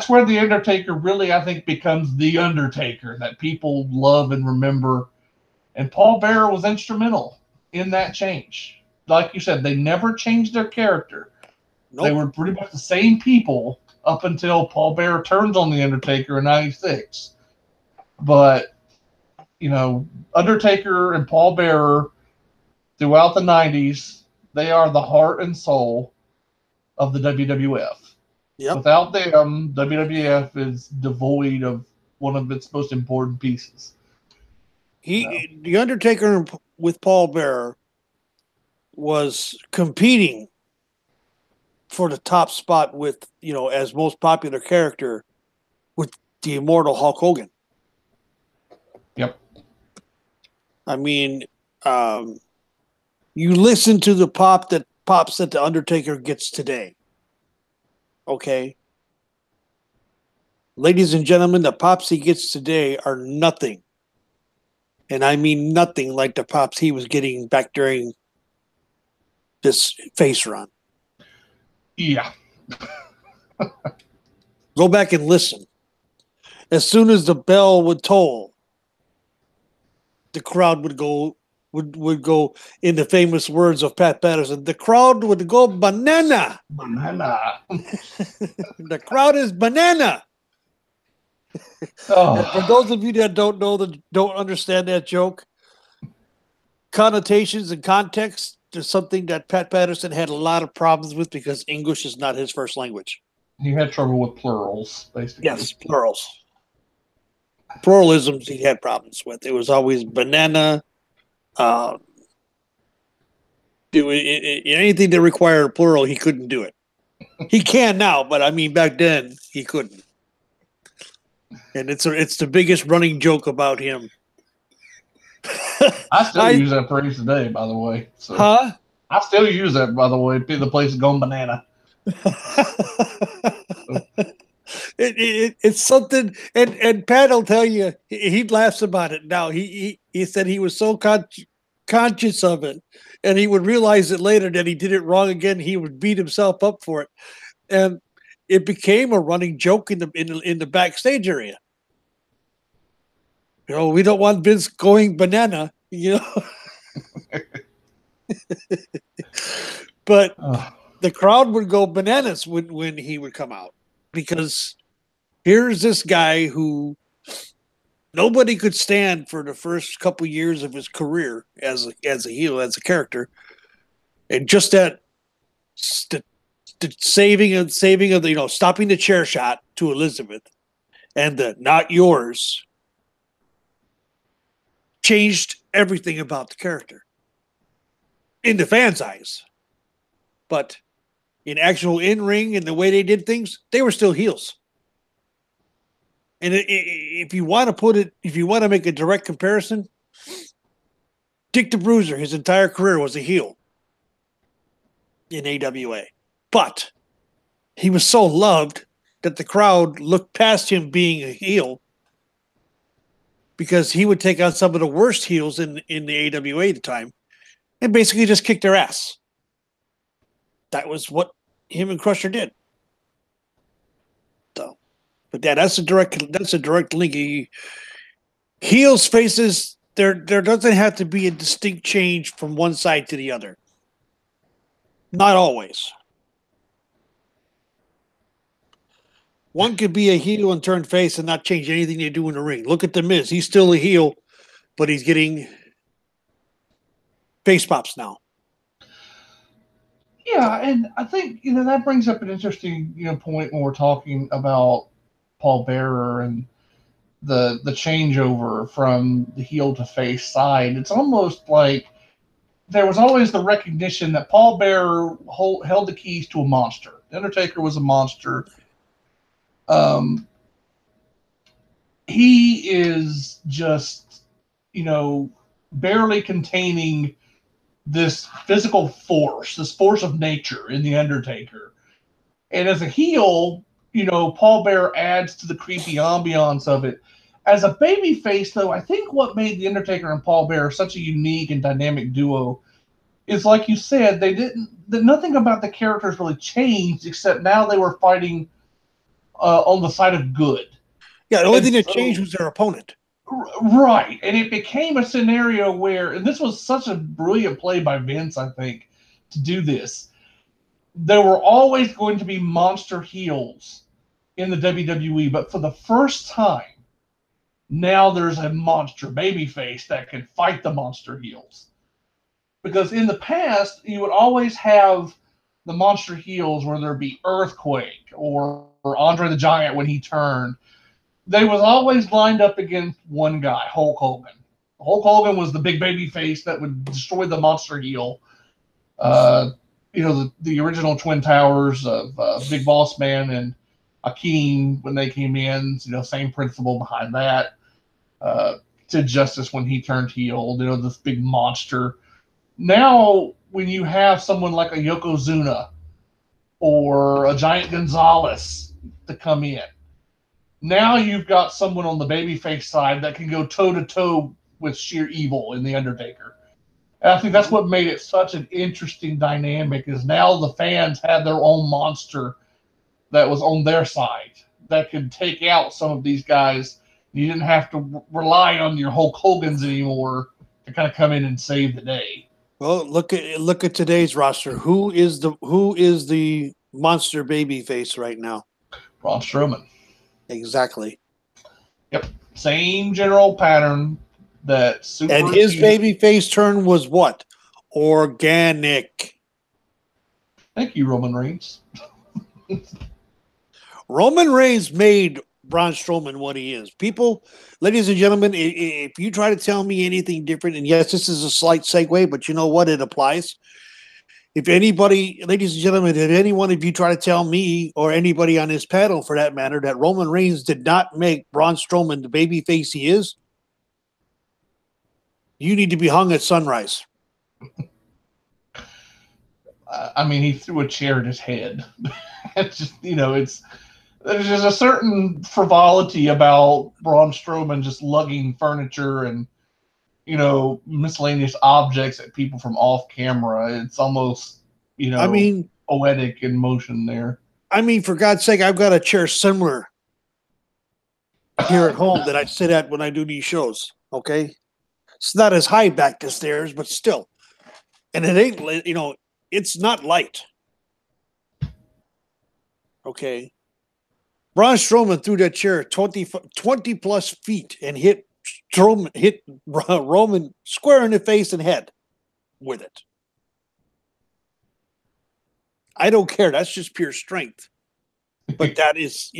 where the Undertaker really, I think, becomes the Undertaker that people love and remember. And Paul Bearer was instrumental in that change. Like you said, they never changed their character. Nope. They were pretty much the same people up until Paul Bearer turns on the Undertaker in 96. But, Undertaker and Paul Bearer throughout the 90s, they are the heart and soul of the WWF. Yep. Without them, WWF is devoid of one of its most important pieces. The Undertaker with Paul Bearer was competing for the top spot with, as most popular character with the immortal Hulk Hogan. Yep. I mean, you listen to the pops that the Undertaker gets today. Okay. Ladies and gentlemen, the pops he gets today are nothing. And I mean nothing like the pops he was getting back during this face run. Yeah. Go back and listen. As soon as the bell would toll, the crowd would go would go, in the famous words of Pat Patterson, the crowd would go banana. Banana. The crowd is banana. Oh. And for those of you that don't understand that joke, connotations and context is something that Pat Patterson had a lot of problems with because English is not his first language. He had trouble with plurals, basically. Yes, plurals. Pluralisms he had problems with. It was always banana. Anything that required a plural, he couldn't do it. He can now, but I mean, back then he couldn't. And it's the biggest running joke about him. I still use that phrase today, by the way. So. Huh? I still use that, by the way. The place is going banana. It's something, and Pat will tell you he laughs about it now. He said he was so conscious of it, and he would realize it later that he did it wrong again. He would beat himself up for it, and it became a running joke in the backstage area. You know, we don't want Vince going banana. You know, but the crowd would go bananas when he would come out, because here's this guy who nobody could stand for the first couple years of his career as a heel, as a character, and just that the saving of the, stopping the chair shot to Elizabeth and the not yours changed everything about the character in the fans' eyes. But in actual in-ring and the way they did things, they were still heels. And if you want to make a direct comparison, Dick the Bruiser, his entire career was a heel in AWA. But he was so loved that the crowd looked past him being a heel, because he would take on some of the worst heels in the AWA at the time and basically just kick their ass. That was what him and Crusher did. So, but that's a direct link. Heels faces, there doesn't have to be a distinct change from one side to the other. Not always. One could be a heel and turn face and not change anything they do in the ring. Look at The Miz. He's still a heel, but he's getting face pops now. Yeah, and I think, that brings up an interesting, point when we're talking about Paul Bearer and the changeover from the heel to face side. It's almost like there was always the recognition that Paul Bearer held the keys to a monster. The Undertaker was a monster. He is just, barely containing this physical force, this force of nature in the Undertaker. And as a heel, Paul Bearer adds to the creepy ambiance of it. As a babyface, though, I think what made the Undertaker and Paul Bearer such a unique and dynamic duo is, like you said, nothing about the characters really changed, except now they were fighting on the side of good. Yeah, the only thing that changed was their opponent. Right. And it became a scenario where, and this was such a brilliant play by Vince, I think, to do this. There were always going to be monster heels in the WWE, but for the first time, now there's a monster babyface that can fight the monster heels. Because in the past, you would always have the monster heels, whether it be Earthquake or Andre the Giant when he turned. They was always lined up against one guy, Hulk Hogan. Hulk Hogan was the big baby face that would destroy the monster heel. The original Twin Towers of Big Boss Man and Akeem when they came in, same principle behind that. To Justice when he turned heel, this big monster. Now, when you have someone like a Yokozuna or a Giant Gonzalez to come in, now you've got someone on the babyface side that can go toe-to-toe with sheer evil in The Undertaker. And I think that's what made it such an interesting dynamic, is now the fans had their own monster that was on their side that could take out some of these guys. You didn't have to rely on your Hulk Hogan's anymore to kind of come in and save the day. Well, look at today's roster. Who is the monster baby face right now? Braun Strowman. Exactly. Yep. Same general pattern that And his baby face turn was what? Organic. Thank you, Roman Reigns. Roman Reigns made Braun Strowman what he is. People, ladies and gentlemen, if you try to tell me anything different, and yes, this is a slight segue, but you know what? It applies. If anybody, ladies and gentlemen, if any one of you try to tell me or anybody on this panel, for that matter, that Roman Reigns did not make Braun Strowman the baby face he is, you need to be hung at sunrise. I mean, he threw a chair at his head. It's just, there's just a certain frivolity about Braun Strowman just lugging furniture and, miscellaneous objects at people from off camera. It's almost, poetic in motion there. I mean, for God's sake, I've got a chair similar here at home that I sit at when I do these shows. Okay. It's not as high back the stairs, but still. And it ain't, it's not light. Okay. Braun Strowman threw that chair 20 plus feet and hit Roman square in the face and head with it. I don't care. That's just pure strength. But that is,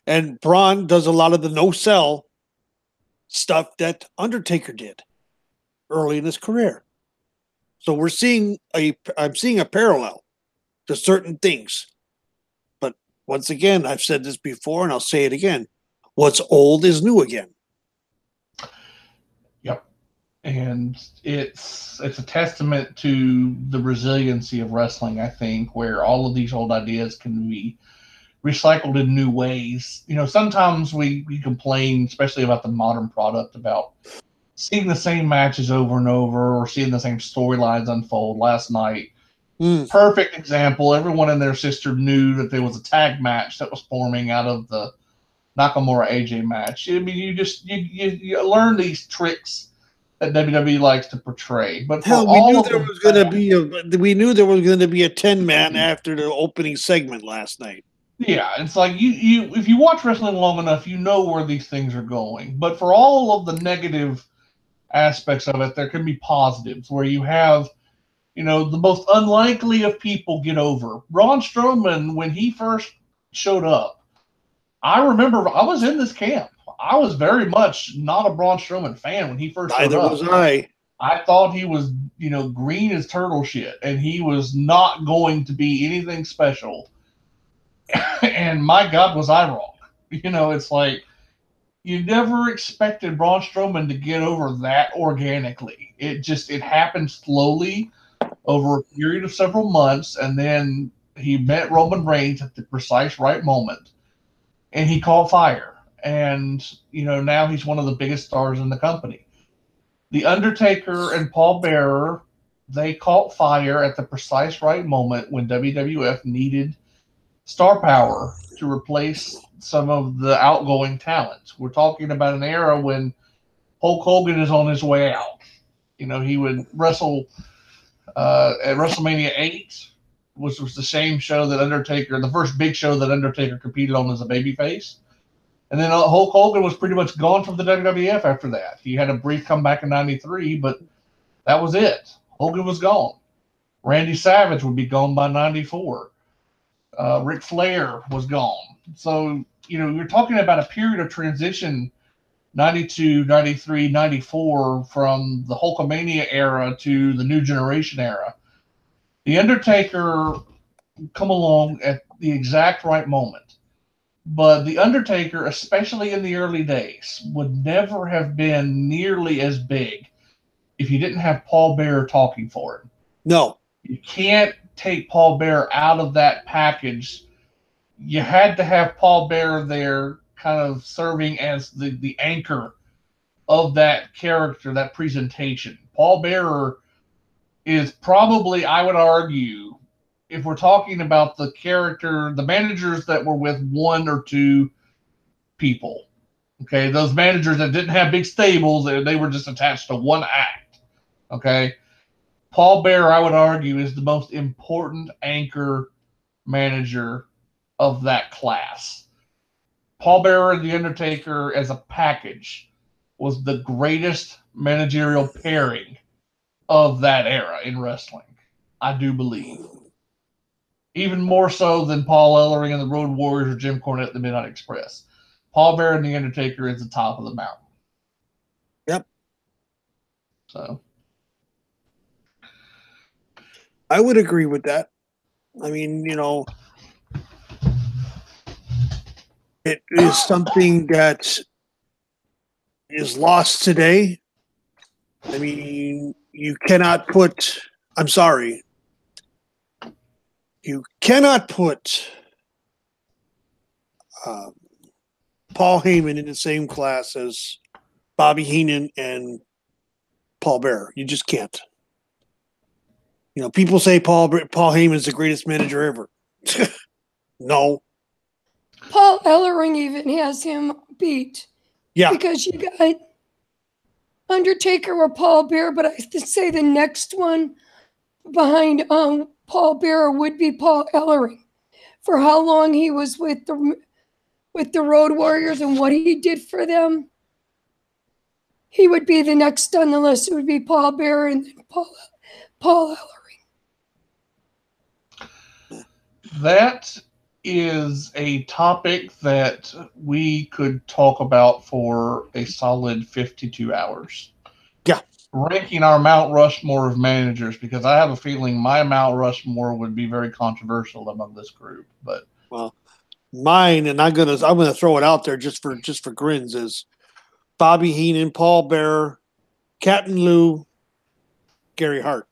and Braun does a lot of the no-sell stuff that Undertaker did early in his career. So I'm seeing a parallel to certain things. But once again, I've said this before and I'll say it again. What's old is new again. Yep. And it's a testament to the resiliency of wrestling, I think, where all of these old ideas can be recycled in new ways. Sometimes we complain, especially about the modern product, about seeing the same matches over and over or seeing the same storylines unfold. Last night, perfect example. Everyone and their sister knew that there was a tag match that was forming out of the Nakamura AJ match. I mean, you learn these tricks that WWE likes to portray. But hell, we knew there was going to be a 10-man after the opening segment last night. Yeah, it's like if you watch wrestling long enough, you know where these things are going. But for all of the negative aspects of it, there can be positives where you have, the most unlikely of people get over. Braun Strowman, when he first showed up, I remember I was in this camp. I was very much not a Braun Strowman fan when he first showed up. Neither was I. I thought he was, green as turtle shit, and he was not going to be anything special. And my God, was I wrong. It's like you never expected Braun Strowman to get over that organically. It happened slowly over a period of several months, and then he met Roman Reigns at the precise right moment, and he caught fire. And, now he's one of the biggest stars in the company. The Undertaker and Paul Bearer, they caught fire at the precise right moment when WWF needed star power to replace some of the outgoing talents. We're talking about an era when Hulk Hogan is on his way out. He would wrestle at WrestleMania 8, which was the same show that Undertaker, the first big show that Undertaker competed on as a babyface. And then Hulk Hogan was pretty much gone from the WWF after that. He had a brief comeback in 93, but that was it. Hogan was gone. Randy Savage would be gone by 94. Ric Flair was gone. So, you're talking about a period of transition, 92, 93, 94, from the Hulkamania era to the New Generation era. The Undertaker come along at the exact right moment. But The Undertaker, especially in the early days, would never have been nearly as big if you didn't have Paul Bearer talking for him. No. You can't take Paul Bearer out of that package. You had to have Paul Bearer there kind of serving as the anchor of that character, that presentation. Paul Bearer is probably, I would argue, if we're talking about the character, the managers that were with one or two people, okay, those managers that didn't have big stables, they were just attached to one act. Okay. Paul Bearer, I would argue, is the most important anchor manager of that class. Paul Bearer and The Undertaker as a package was the greatest managerial pairing of that era in wrestling. I do believe. Even more so than Paul Ellering and the Road Warriors or Jim Cornette and the Midnight Express. Paul Bearer and The Undertaker is the top of the mountain. Yep. So I would agree with that. I mean, it is something that is lost today. I mean, you cannot put, I'm sorry, you cannot put Paul Heyman in the same class as Bobby Heenan and Paul Bearer. You just can't. People say Paul Heyman is the greatest manager ever. No. Paul Ellering even has him beat. Yeah. Because you got Undertaker or Paul Bearer, but I have to say the next one behind Paul Bearer would be Paul Ellering for how long he was with the Road Warriors and what he did for them. He would be the next on the list. It would be Paul Bearer and then Paul Ellering. that is a topic that we could talk about for a solid 52 hours. Yeah. Ranking our Mount Rushmore of managers, because I have a feeling my Mount Rushmore would be very controversial among this group. But mine, and I'm gonna throw it out there just for grins, is Bobby Heenan, Paul Bearer, Captain Lou, Gary Hart.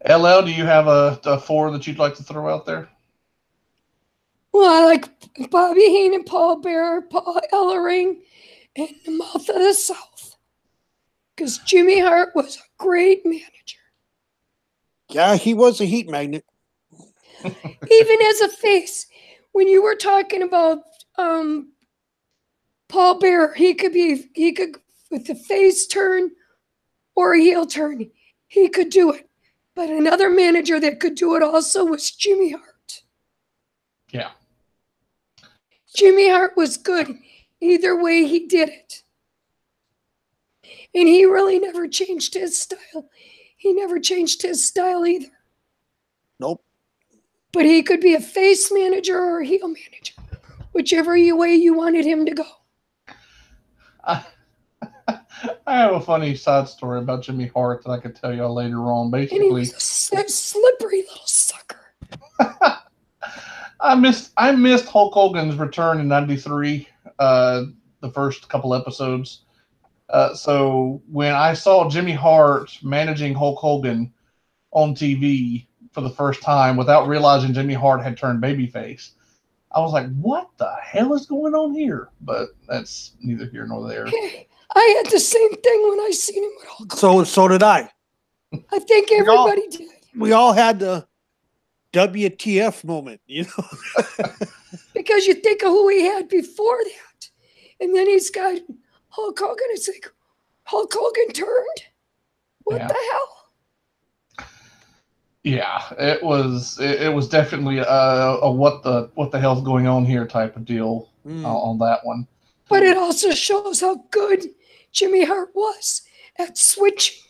LL, do you have a four that you'd like to throw out there? Well, I like Bobby Heenan, Paul Bearer, Paul Ellering, and the Mouth of the South. Because Jimmy Hart was a great manager. Yeah, he was a heat magnet. Even as a face, when you were talking about Paul Bearer, he could with the face turn or a heel turn, he could do it. But another manager that could do it also was Jimmy Hart. Yeah. Jimmy Hart was good. Either way, he did it. And he really never changed his style. He never changed his style either. Nope. But he could be a face manager or a heel manager, whichever way you wanted him to go. I have a funny side story about Jimmy Hart that I could tell you later on. Basically, and he was a slippery little sucker. I missed Hulk Hogan's return in '93, the first couple episodes. So when I saw Jimmy Hart managing Hulk Hogan on TV for the first time without realizing Jimmy Hart had turned babyface, I was like, what the hell is going on here? But that's neither here nor there. Hey, I had the same thing when I seen him with Hulk Hogan. So did I. I think everybody did. We all had the WTF moment, Because you think of who he had before that. And then he's got Hulk Hogan. It's like, Hulk Hogan turned? What the hell? Yeah, it was definitely a what the hell's going on here type of deal on that one. But it also shows how good Jimmy Hart was at switching.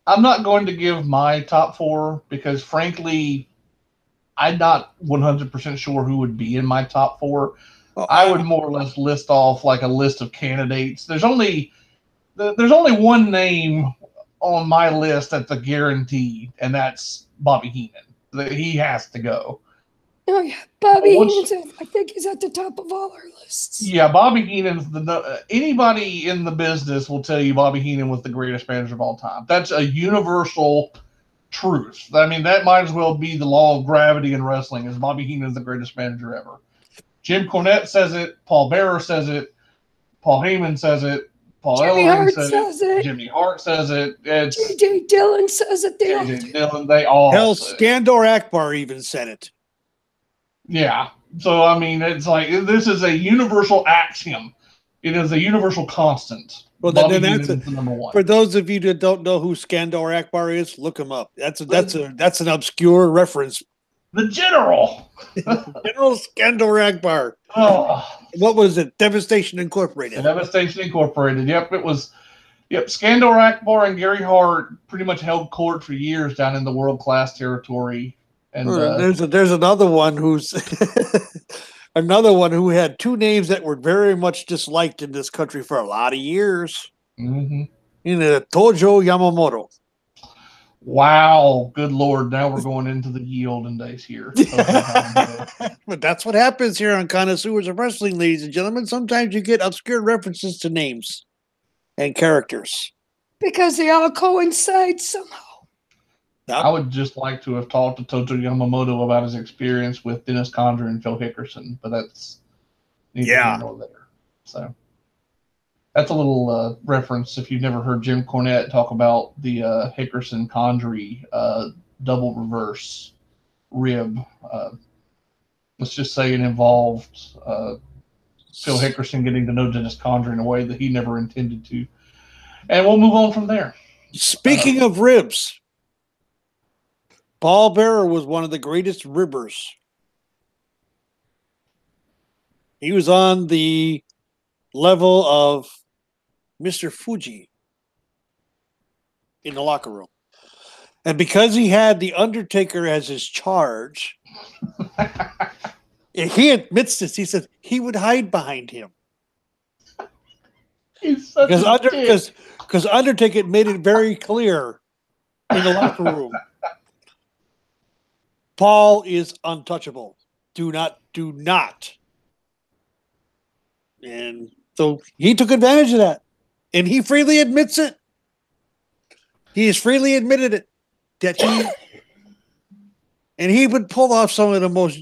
I'm not going to give my top four because, frankly, I'm not 100% sure who would be in my top four. I would more or less list off like a list of candidates. There's only one name on my list that's a guarantee, and that's Bobby Heenan. He has to go. Oh yeah, Bobby Heenan's. I think he's at the top of all our lists. Yeah, Bobby Heenan's anybody in the business will tell you Bobby Heenan was the greatest manager of all time. That's a universal truth. I mean, that might as well be the law of gravity in wrestling. Is Bobby Heenan is the greatest manager ever? Jim Cornette says it. Paul Bearer says it. Paul Heyman says it. Paul Ellering says it. Jimmy Hart says it. J.J. Dillon says it. J.J. Dillon. They all. Hell, Skandor Akbar even said it. Yeah. So, I mean, it's like this is a universal axiom It is a universal constant. Well, Bobby then Heenan that's is the number one. for those of you that don't know who Skandor Akbar is, look him up. That's an obscure reference. The General. General Skandor Akbar. Oh. What was it? Devastation Incorporated. Devastation Incorporated. Yep, it was. Yep, Skandor Akbar and Gary Hart pretty much held court for years down in the world-class territory. And there's another one who's another one who had two names that were very much disliked in this country for a lot of years. Mm-hmm. Tojo Yamamoto. Wow, good Lord. Now we're going into the ye olden days here. But that's what happens here on Connoisseurs of Wrestling, ladies and gentlemen. Sometimes you get obscure references to names and characters. Because they all coincide somehow. I would just like to have talked to Tojo Yamamoto about his experience with Dennis Condren and Phil Hickerson, but that's neither here nor there. So that's a little reference if you've never heard Jim Cornette talk about the Hickerson-Condrey double reverse rib. Let's just say it involved Phil Hickerson getting to know Dennis Condrey in a way that he never intended to. And we'll move on from there. Speaking of ribs, Paul Bearer was one of the greatest ribbers. He was on the level of Mr. Fuji in the locker room. And because he had the Undertaker as his charge, he admits this. He said he would hide behind him. Because Undertaker made it very clear in the locker room. Paul is untouchable. Do not. And so he took advantage of that. And he freely admits it. He has freely admitted it. And he would pull off some of the most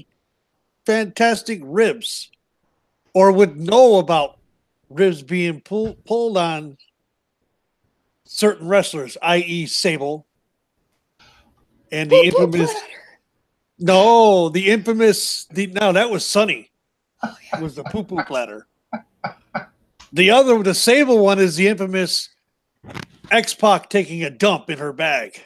fantastic ribs, or would know about ribs being pulled on certain wrestlers, i.e. Sable. And the infamous... No, the infamous... No, that was Sonny. It was the poo-poo platter. The Sable one is the infamous X-Pac taking a dump in her bag.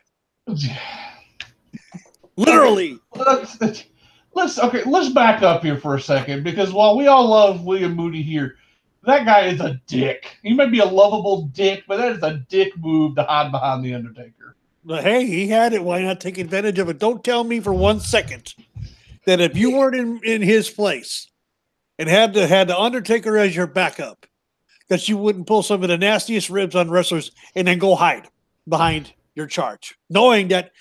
Literally. Let's back up here for a second, because while we all love William Moody here, that guy is a dick. He may be a lovable dick, but that is a dick move to hide behind the Undertaker. But hey, he had it. Why not take advantage of it? Don't tell me for 1 second that if you weren't in his place and had the Undertaker as your backup, that you wouldn't pull some of the nastiest ribs on wrestlers and then go hide behind your charge, knowing that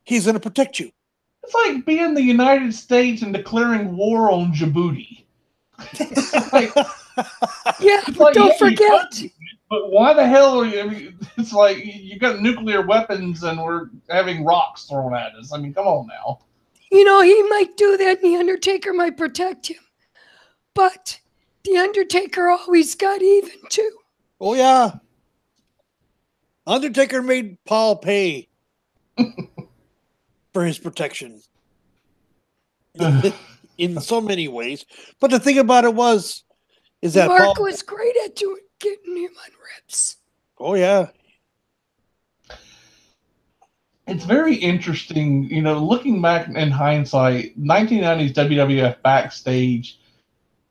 he's going to protect you. It's like being the United States and declaring war on Djibouti. Don't forget. But why the hell are you? I mean, it's like you got nuclear weapons and we're having rocks thrown at us. I mean, come on now. He might do that, and the Undertaker might protect him. But the Undertaker always got even, too. Oh, yeah. Undertaker made Paul pay for his protection in so many ways. But the thing about it is that Mark was great at getting him on reps. Oh, yeah. It's very interesting, looking back in hindsight, 1990s WWF backstage,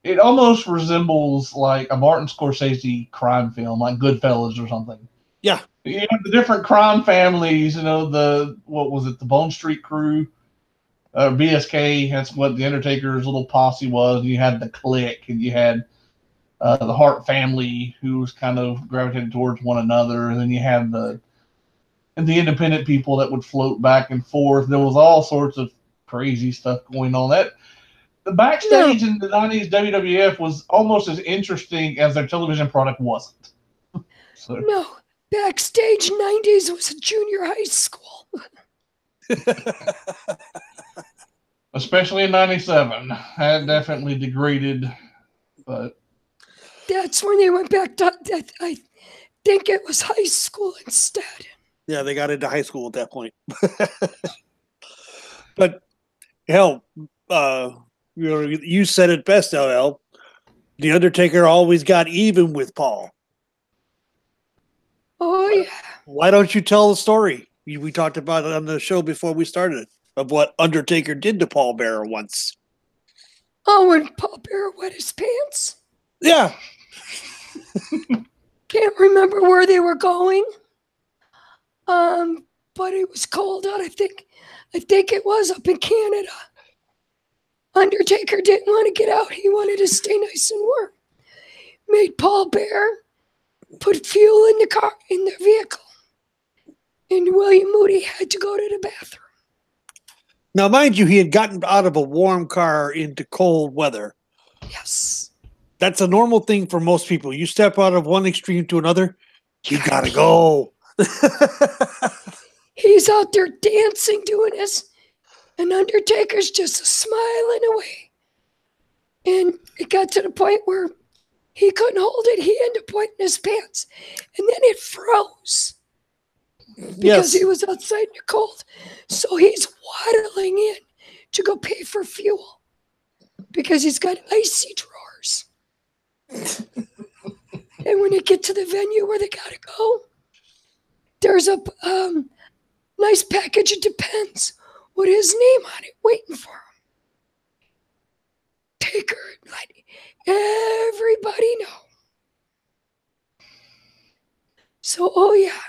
it almost resembles like a Martin Scorsese crime film, like Goodfellas or something. Yeah. You have the different crime families, the Bone Street Crew, BSK, that's what the Undertaker's little posse was. And you had the Clique, and you had the Hart family, who was kind of gravitated towards one another. And then you had the independent people that would float back and forth. There was all sorts of crazy stuff going on. The backstage in the 90s WWF was almost as interesting as their television product wasn't. No, backstage 90s was a junior high school. Especially in 97. That definitely degraded, but... That's when they went back to, I think it was high school instead. Yeah, they got into high school at that point. But, hell, you said it best, LL. The Undertaker always got even with Paul. Oh, yeah. Why don't you tell the story? We talked about it on the show before we started of what Undertaker did to Paul Bearer once. Oh, when Paul Bearer wet his pants? Yeah. Can't remember where they were going. But it was cold out. I think it was up in Canada. Undertaker didn't want to get out. He wanted to stay nice and warm. Made Paul Bearer put fuel in the vehicle. And William Moody had to go to the bathroom. Now, mind you, he had gotten out of a warm car into cold weather. Yes. That's a normal thing for most people. You step out of one extreme to another, you gotta go. He's out there dancing, doing this, and Undertaker's just smiling away. And it got to the point where he couldn't hold it. He ended up wetting his pants, and then it froze because he was outside in the cold. So he's waddling in to go pay for fuel because he's got icy drawers. And when they get to the venue where they gotta go, there's a nice package of Depends with his name on it waiting for him. Taker let everybody know. So, oh yeah.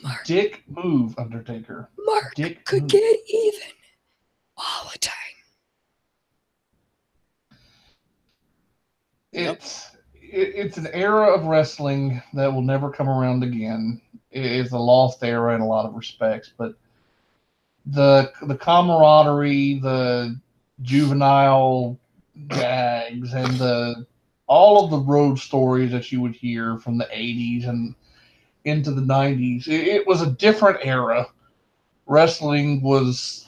Mark, Dick move, Undertaker. Mark Dick could move. get even all the time. It's an era of wrestling that will never come around again. It's a lost era in a lot of respects, but the camaraderie, the juvenile gags, and all of the road stories that you would hear from the 80s and into the 90s, it was a different era. Wrestling was,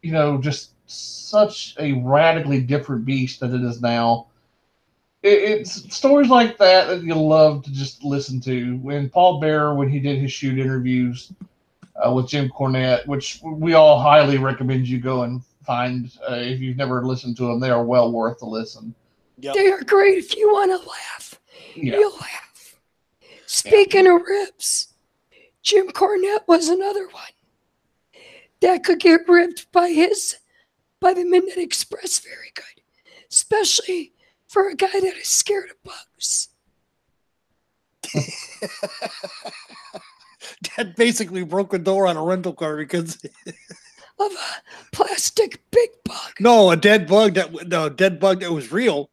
just such a radically different beast that it is now. It's stories like that you love to just listen to. When Paul Bearer, when he did his shoot interviews with Jim Cornette, which we all highly recommend you go and find if you've never listened to them, they are well worth the listen. Yep. They are great if you want to laugh. Yeah. You'll laugh. Speaking of ribs, Jim Cornette was another one that could get ripped by the Midnight Express very good, especially for a guy that is scared of bugs. That basically broke a door on a rental car because Of a plastic big bug. no, a dead bug that was real,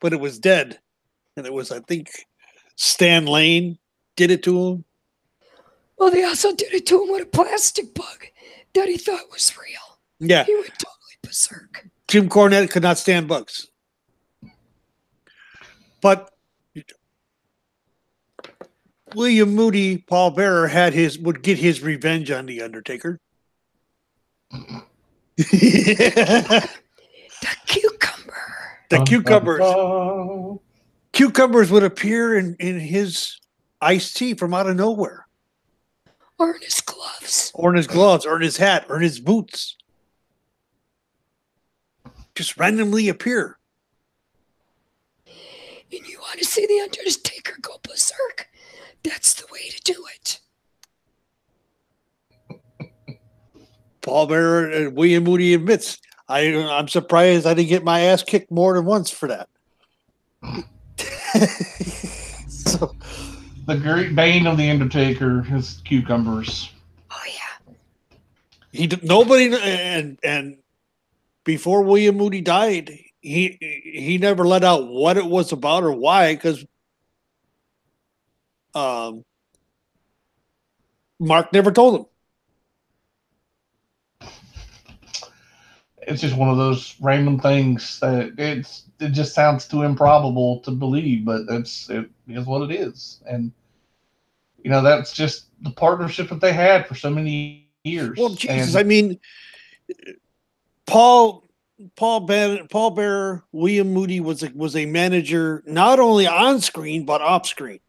but it was dead, and it was, I think, Stan Lane did it to him. Well, they also did it to him with a plastic bug that he thought was real. Yeah, He went totally berserk. Jim Cornette could not stand bugs. But William Moody, Paul Bearer, would get his revenge on the Undertaker. The cucumber. Cucumbers would appear in his iced tea from out of nowhere. Or in his gloves. Or in his gloves, or in his hat, or in his boots. Just randomly appear. And you want to see the Undertaker go berserk? That's the way to do it. Paul Bearer and William Moody admits, I'm surprised I didn't get my ass kicked more than once for that. So, The great bane of the Undertaker is cucumbers. Oh yeah. Nobody and before William Moody died, he never let out what it was about or why, because Mark never told him. It's just one of those random things that it just sounds too improbable to believe, but it is what it is. And that's just the partnership that they had for so many years. Well, Jesus, I mean, Paul Bearer, William Moody was a manager not only on screen but off screen.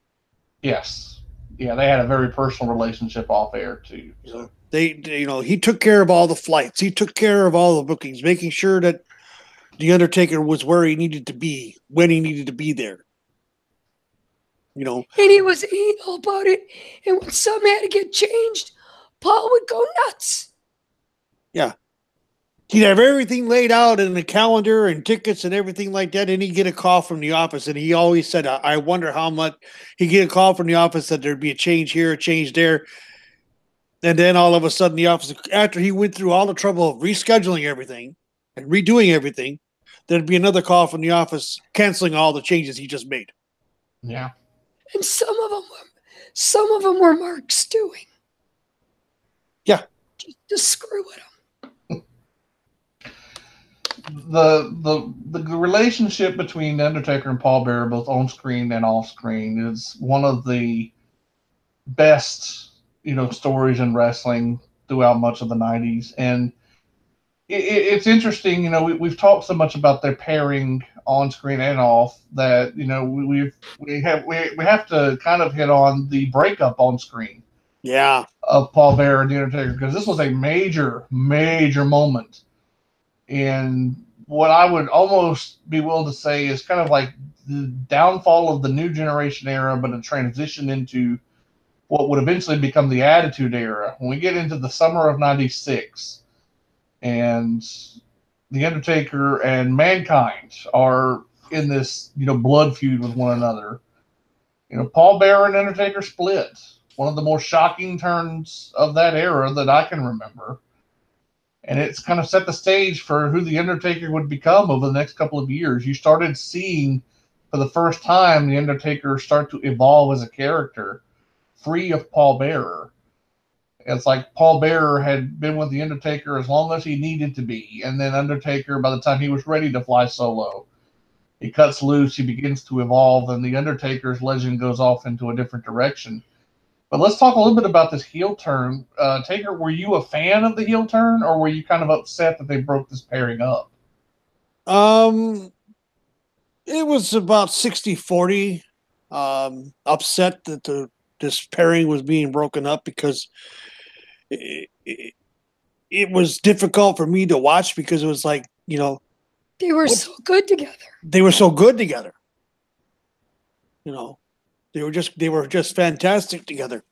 Yes, yeah, they had a very personal relationship off air too. So. He took care of all the flights. He took care of all the bookings, making sure that the Undertaker was where he needed to be when he needed to be there. You know, and he was anal about it. And when something had to get changed, Paul would go nuts. Yeah. He'd have everything laid out in the calendar and tickets and everything like that. And he'd get a call from the office. And he always said, I wonder how much. He'd get a call from the office that there'd be a change here, a change there. And then all of a sudden, the office, after he went through all the trouble of rescheduling everything and redoing everything, there'd be another call from the office canceling all the changes he just made. Yeah. And some of them were Mark's doing. Yeah. Just to screw with him. The relationship between Undertaker and Paul Bearer, both on screen and off screen, is one of the best, stories in wrestling throughout much of the 90s. And it's interesting, we've talked so much about their pairing on screen and off that, we have to kind of hit on the breakup on screen. Yeah. Of Paul Bearer and The Undertaker, because this was a major, major moment. And what I would almost be willing to say is kind of like the downfall of the new generation era, but a transition into what would eventually become the Attitude Era. When we get into the summer of 96 and The Undertaker and Mankind are in this, blood feud with one another, Paul Bearer and Undertaker split. One of the more shocking turns of that era that I can remember. And it's kind of set the stage for who The Undertaker would become over the next couple of years. You started seeing, for the first time, The Undertaker start to evolve as a character, free of Paul Bearer. It's like Paul Bearer had been with The Undertaker as long as he needed to be. And then Undertaker, by the time he was ready to fly solo, he cuts loose, he begins to evolve, and The Undertaker's legend goes off into a different direction. But let's talk a little bit about this heel turn. Taker, were you a fan of the heel turn, or were you kind of upset that they broke this pairing up? It was about 60-40. Upset that this pairing was being broken up because it was difficult for me to watch because it was like, they were so good together. They were so good together. They were just fantastic together.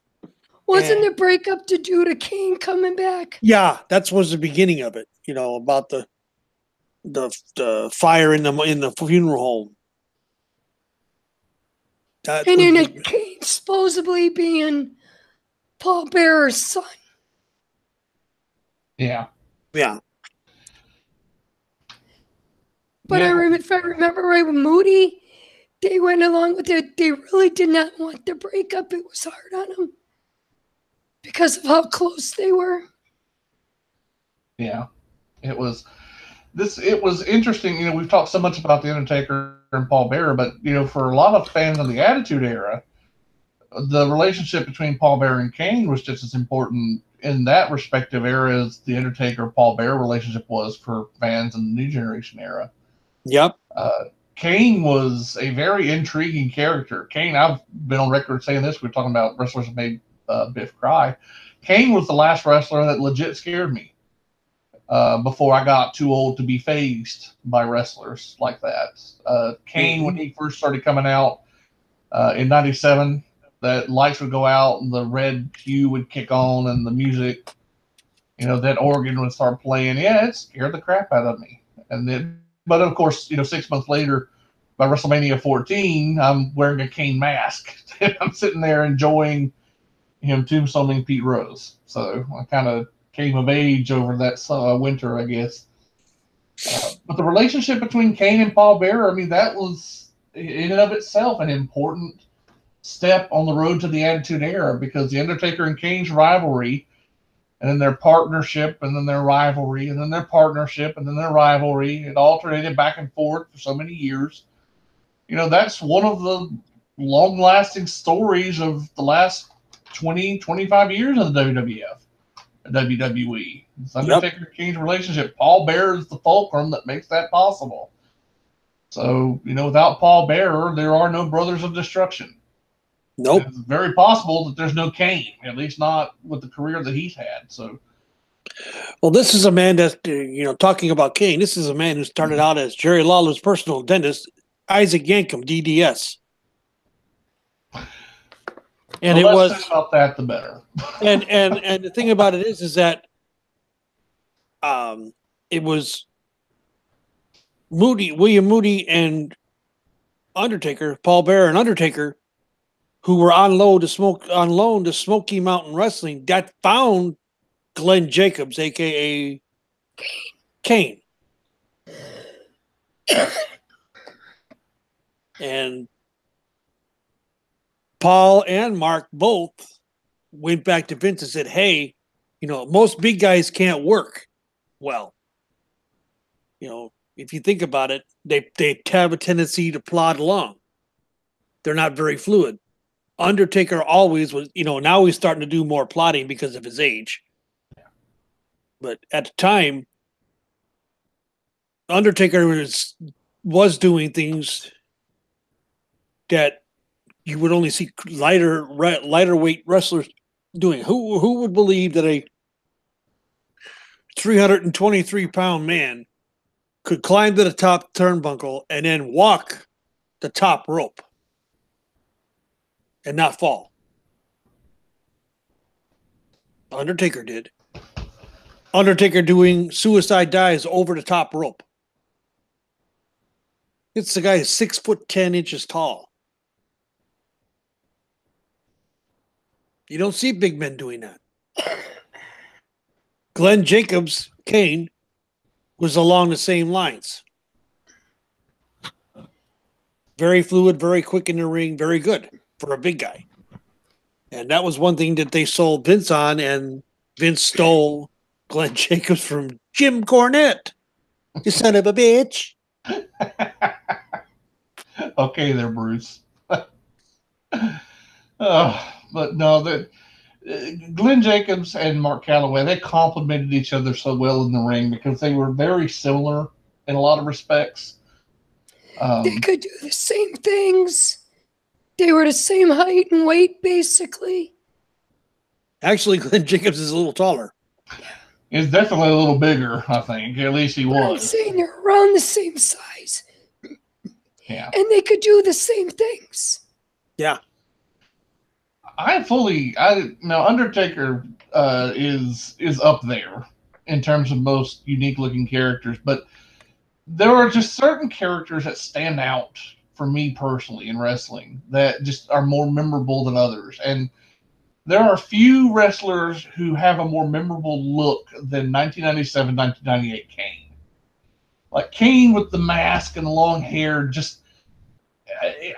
Wasn't the breakup to do to Kane coming back? Yeah, that was the beginning of it. About the fire in the funeral home. And then Kane supposedly being Paul Bearer's son. Yeah. Yeah. But if I remember right, with Moody, they went along with it. They really did not want the breakup. It was hard on them because of how close they were. Yeah, it was interesting. We've talked so much about The Undertaker and Paul Bearer, but for a lot of fans of the Attitude Era, the relationship between Paul Bearer and Kane was just as important in that respective era as the Undertaker Paul Bearer relationship was for fans in the New Generation era. Yep. Kane was a very intriguing character. Kane, I've been on record saying this. We're talking about wrestlers that made Biff cry. Kane was the last wrestler that legit scared me before I got too old to be fazed by wrestlers like that. Kane, when he first started coming out in 97, that lights would go out and the red hue would kick on and the music, that organ would start playing. Yeah, it scared the crap out of me. And then, but of course, 6 months later, by WrestleMania 14, I'm wearing a Kane mask. I'm sitting there enjoying him tombstoning Pete Rose. So I kind of came of age over that winter, I guess. But the relationship between Kane and Paul Bearer, that was in and of itself an important step on the road to the Attitude Era, because the Undertaker and Kane's rivalry, and then their partnership, and then their rivalry, and then their partnership, and then their rivalry, it alternated back and forth for so many years. That's one of the long-lasting stories of the last 20, 25 years of the WWF, WWE. It's Undertaker and Kane's relationship. Paul Bearer is the fulcrum that makes that possible. So, without Paul Bearer, there are no Brothers of Destruction. Nope. It's very possible that there's no Kane, at least not with the career that he's had. So Well, this is a man that's, talking about Kane. This is a man who started out as Jerry Lawler's personal dentist, Isaac Yankem, DDS. And the less said about that, the better. and the thing about it is that it was William Moody and Undertaker, Paul Bearer and Undertaker, who were on loan to Smoky Mountain Wrestling, that found Glenn Jacobs, aka Kane. And Paul and Mark both went back to Vince and said, hey, most big guys can't work well. If you think about it, they have a tendency to plod along. They're not very fluid. Undertaker always was, now he's starting to do more plotting because of his age. But at the time, Undertaker was doing things that you would only see lighter weight wrestlers doing. Who would believe that a 323-pound man could climb to the top turnbuckle and then walk the top rope and not fall? Undertaker did. Undertaker doing suicide dives over the top rope. It's the guy 6'10" tall. You don't see big men doing that. Glenn Jacobs, Kane, was along the same lines. Very fluid, very quick in the ring, very good for a big guy. And that was one thing that they sold Vince on, and Vince stole Glenn Jacobs from Jim Cornette. You son of a bitch. Okay there, Bruce. But no, Glenn Jacobs and Mark Calaway, they complemented each other so well in the ring because they were very similar in a lot of respects. They could do the same things. They were the same height and weight, basically. Actually, Glenn Jacobs is a little taller. He's definitely a little bigger, I think. At least he was. I'm saying they're around the same size. Yeah. And they could do the same things. Yeah. Now Undertaker is up there in terms of most unique looking characters, but there are just certain characters that stand out for me personally in wrestling that just are more memorable than others. And there are few wrestlers who have a more memorable look than 1997, 1998 Kane. Like Kane with the mask and the long hair, just,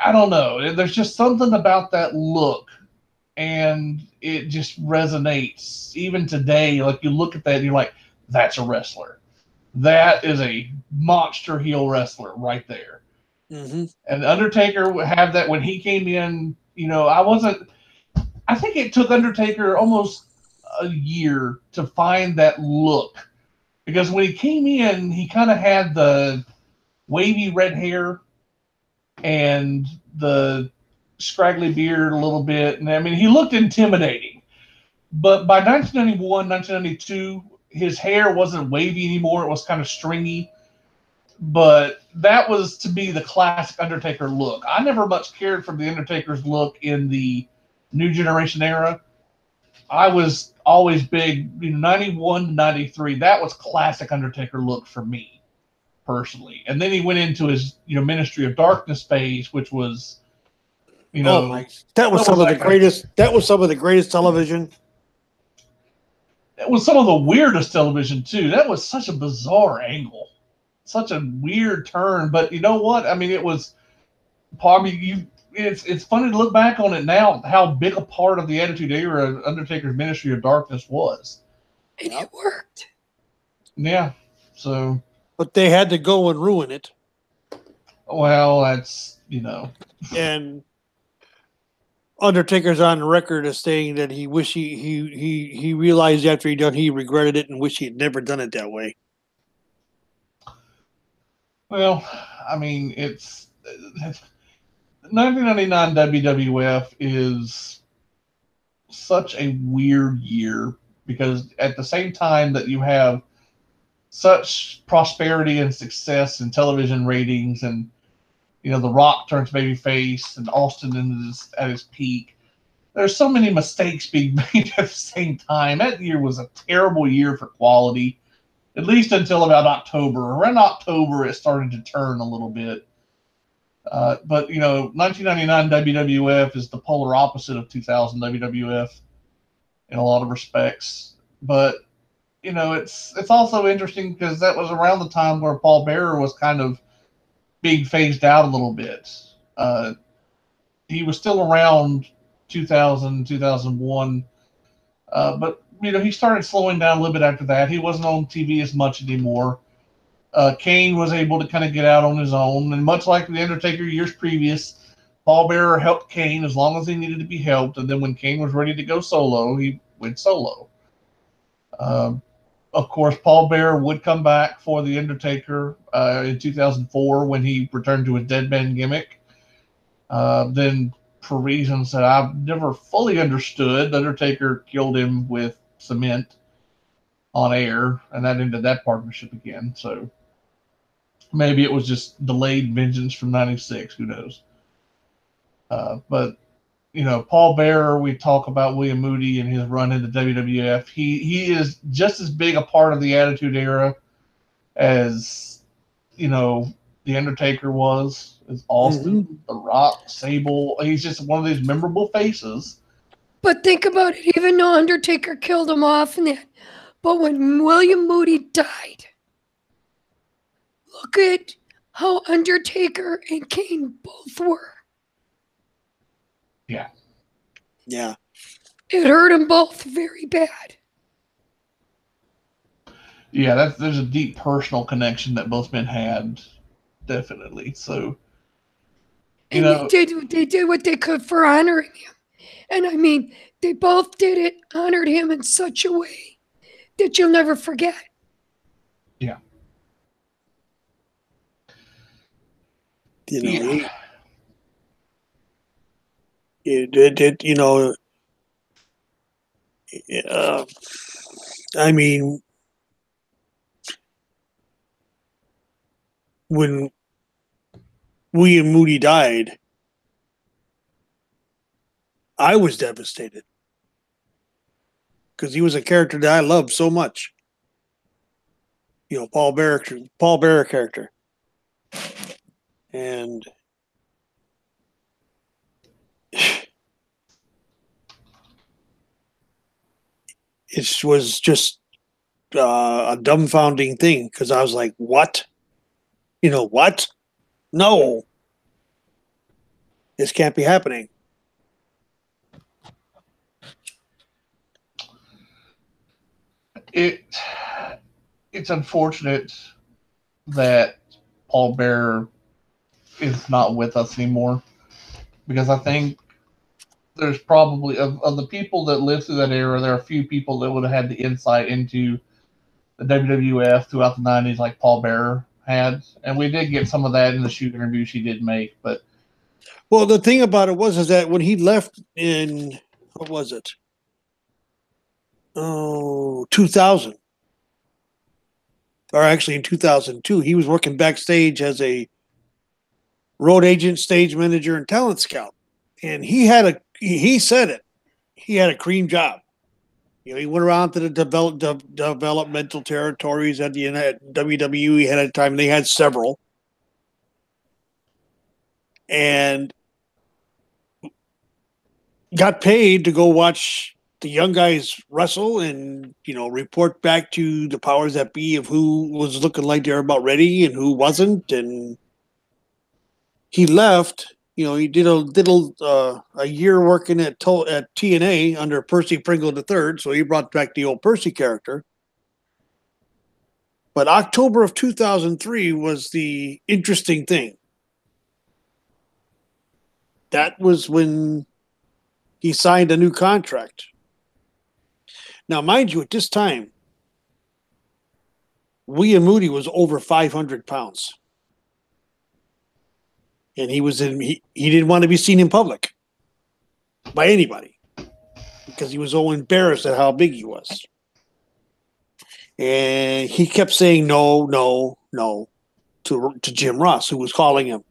I don't know. There's just something about that look, and it just resonates. Even today, like you look at that and you're like, that's a wrestler. That is a monster heel wrestler right there. Mm-hmm. And Undertaker would have that when he came in. I think it took Undertaker almost a year to find that look, because when he came in, he kind of had the wavy red hair and the scraggly beard a little bit. And I mean, he looked intimidating. But by 1991, 1992, his hair wasn't wavy anymore. It was kind of stringy. But that was to be the classic Undertaker look. I never much cared for the Undertaker's look in the New Generation era. I was always big, 91 to 93. That was classic Undertaker look for me, personally. And then he went into his, Ministry of Darkness phase, which was, that was some of the greatest. That was some of the greatest television. It was some of the weirdest television too. That was such a bizarre angle, such a weird turn. But you know what? I mean, it was probably It's funny to look back on it now, how big a part of the Attitude Era Undertaker's Ministry of Darkness was. And it worked. Yeah. So. But they had to go and ruin it. Well, that's, And Undertaker's on record as saying that he wished he realized after he regretted it and wished he had never done it that way. Well, I mean, it's 1999 WWF is such a weird year because at the same time that you have such prosperity and success in television ratings, and The Rock turns babyface, and Austin is at his peak. There's so many mistakes being made at the same time. That year was a terrible year for quality, at least until about October. Around October, it started to turn a little bit. But 1999 WWF is the polar opposite of 2000 WWF in a lot of respects. But it's also interesting because that was around the time where Paul Bearer was kind of being phased out a little bit. He was still around 2000, 2001, but he started slowing down a little bit after that. He wasn't on TV as much anymore. Kane was able to kind of get out on his own, and much like the Undertaker years previous, Paul Bearer helped Kane as long as he needed to be helped, and then when Kane was ready to go solo, he went solo. Of course, Paul Bearer would come back for the Undertaker in 2004 when he returned to his dead man gimmick. Then, for reasons that I've never fully understood, the Undertaker killed him with cement on air, and that ended that partnership again. So maybe it was just delayed vengeance from '96. Who knows? But Paul Bearer, we talk about William Moody and his run into WWF. He is just as big a part of the Attitude Era as the Undertaker was, as Austin, The Rock, Sable. He's just one of these memorable faces. But think about it, even though Undertaker killed him off and that, but when William Moody died, look at how Undertaker and Kane both were. Yeah. Yeah. It hurt them both very bad. Yeah, there's a deep personal connection that both men had, definitely. So, they did what they could for honoring him. And I mean, they both did it, honored him in such a way that you'll never forget. Yeah. I mean, when William Moody died, I was devastated because he was a character that I loved so much. Paul Bearer character. And it was just a dumbfounding thing because I was like, what? What? No. This can't be happening. It's unfortunate that Paul Bearer is not with us anymore, because I think there's probably of the people that lived through that era, there are a few people that would have had the insight into the WWF throughout the 90s like Paul Bearer had, and we did get some of that in the shoot interview she did make. But the thing about it is that when he left in, what was it? 2000. Or actually in 2002, he was working backstage as a road agent, stage manager, and talent scout. And he said it. He had a cream job. He went around to the developmental territories at the WWE. He had a time. They had several. And got paid to go watch the young guys wrestle and, report back to the powers that be of who was looking like they're about ready and who wasn't. And he left. He did a year working at TNA under Percy Pringle III, so he brought back the old Percy character. But October of 2003 was the interesting thing. That was when he signed a new contract. Now, mind you, at this time, William Moody was over 500 pounds. And he didn't want to be seen in public by anybody because he was so embarrassed at how big he was. And he kept saying no, no, no to Jim Ross, who was calling him.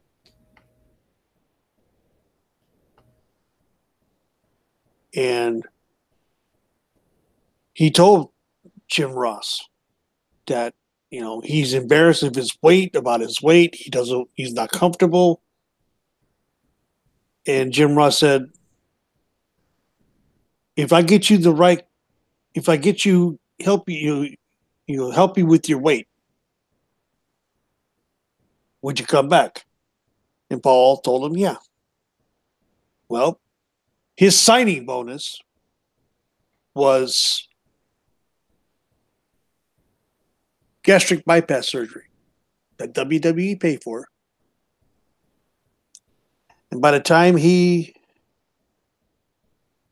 And he told Jim Ross that, he's embarrassed of his weight, about his weight. He's not comfortable. And Jim Ross said, help you with your weight, would you come back? And Paul told him, yeah. Well, his signing bonus was gastric bypass surgery that WWE paid for. And by the time he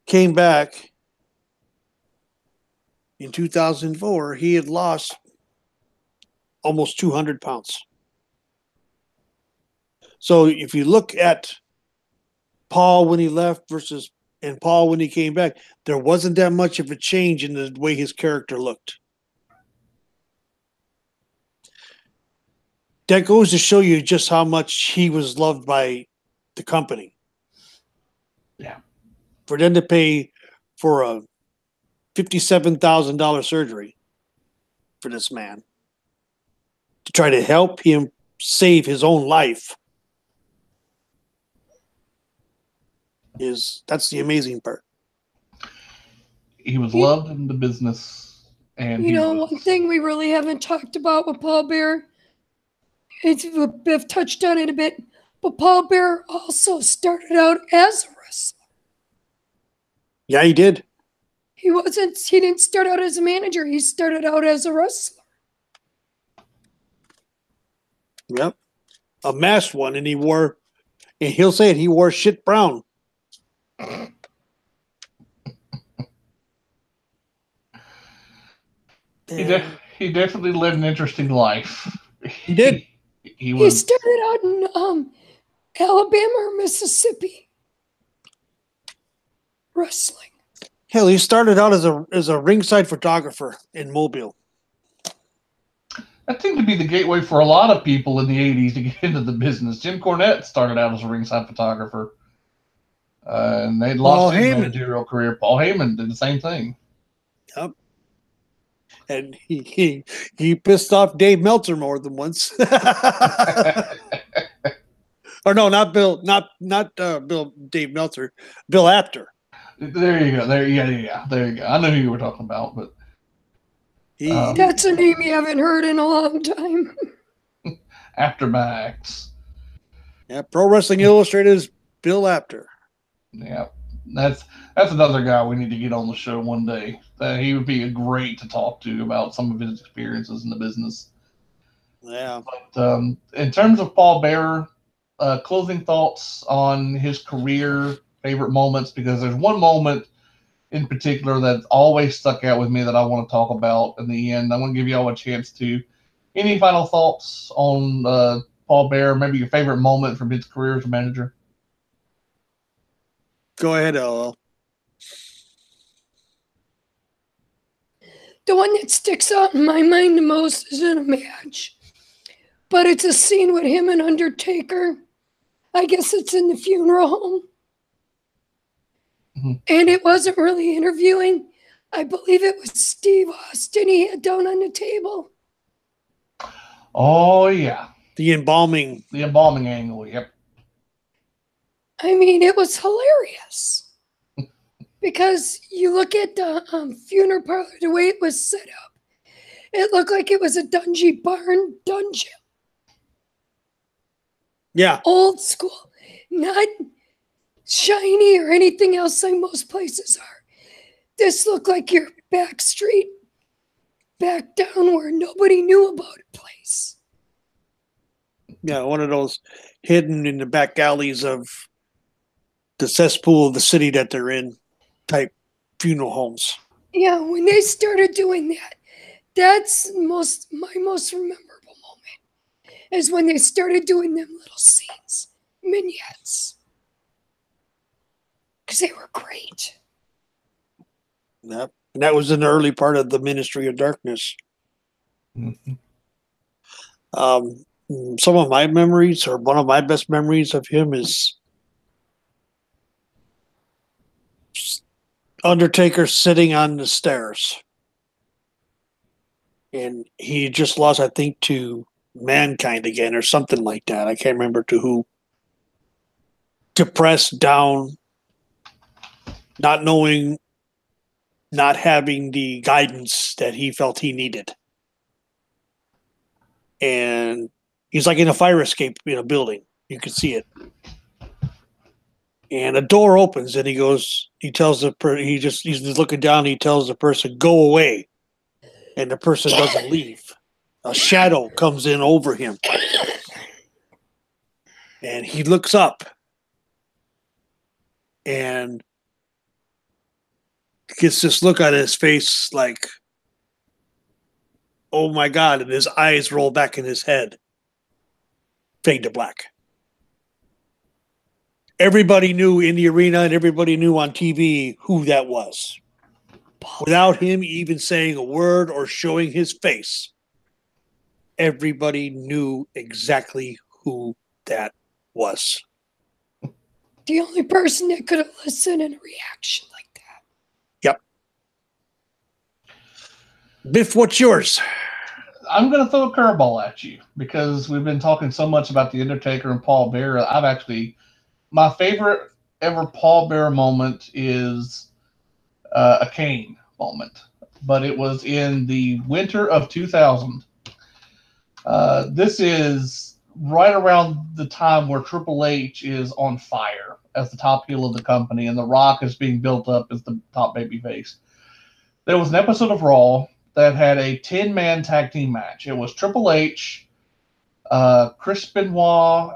came back in 2004, he had lost almost 200 pounds. So if you look at Paul when he left and Paul when he came back, there wasn't that much of a change in the way his character looked. That goes to show you just how much he was loved by the company. Yeah. For them to pay for a $57,000 surgery for this man to try to help him save his own life that's the amazing part. He was loved in the business, and one thing we really haven't talked about with Paul Bearer, Biff touched on it a bit, but Paul Bearer also started out as a wrestler. Yeah, he did. He didn't start out as a manager. He started out as a wrestler. Yep. A masked one, and he'll say it, he wore shit brown. He definitely lived an interesting life. He did. He started out in Alabama or Mississippi wrestling. Hell, he started out as a ringside photographer in Mobile. That seemed to be the gateway for a lot of people in the 80s to get into the business. Jim Cornette started out as a ringside photographer. And they'd lost his managerial career. Paul Heyman did the same thing. Yep. And he pissed off Dave Meltzer more than once. Or no, not Bill, not Dave Meltzer, Bill Apter. There you go. There you go. I know who you were talking about, but that's a name you haven't heard in a long time. Afterbacks. Yeah, Pro Wrestling Illustrated's Bill Apter. Yeah, that's another guy we need to get on the show one day. He would be great to talk to about some of his experiences in the business. Yeah. But in terms of Paul Bearer, closing thoughts on his career, favorite moments, because there's one moment in particular that always stuck out with me that I want to talk about in the end. I want to give you all a chance to. Any final thoughts on Paul Bearer? Maybe your favorite moment from his career as a manager? Go ahead, LL. The one that sticks out in my mind the most isn't a match, but it's a scene with him and Undertaker. I guess it's in the funeral home. Mm-hmm. And it wasn't really interviewing. I believe it was Steve Austin he had down on the table. Oh, yeah. The embalming angle, yep. I mean, it was hilarious. Because you look at the funeral parlor, the way it was set up, it looked like it was a dungy barn dungeon. Yeah. Old school. Not shiny or anything else like most places are. This looked like your back street, back down where nobody knew about a place. Yeah, one of those hidden in the back alleys of the cesspool of the city that they're in type funeral homes. Yeah, when they started doing that, that's my most memorable moment, is when they started doing them little scenes, vignettes. Because they were great. Yep. And that was in the early part of the Ministry of Darkness. Mhm. Some of my memories, or one of my best memories of him, is Undertaker sitting on the stairs. And he just lost, I think, to Mankind again or something like that. I can't remember to who. Depressed, down, not knowing, not having the guidance that he felt he needed. And he's like in a fire escape in a building. You can see it. And a door opens and he tells he's looking down and he tells the person, go away. And the person doesn't leave. A shadow comes in over him. And he looks up and gets this look on his face like, oh my God. And his eyes roll back in his head. Fade to black. Everybody knew in the arena and everybody knew on TV who that was. Without him even saying a word or showing his face, everybody knew exactly who that was. The only person that could have listened in a reaction like that. Yep. Biff, what's yours? I'm going to throw a curveball at you because we've been talking so much about The Undertaker and Paul Bearer. My favorite ever Paul Bearer moment is a Kane moment, but it was in the winter of 2000. This is right around the time where Triple H is on fire as the top heel of the company, and The Rock is being built up as the top babyface. There was an episode of Raw that had a 10-man tag team match. It was Triple H, Chris Benoit,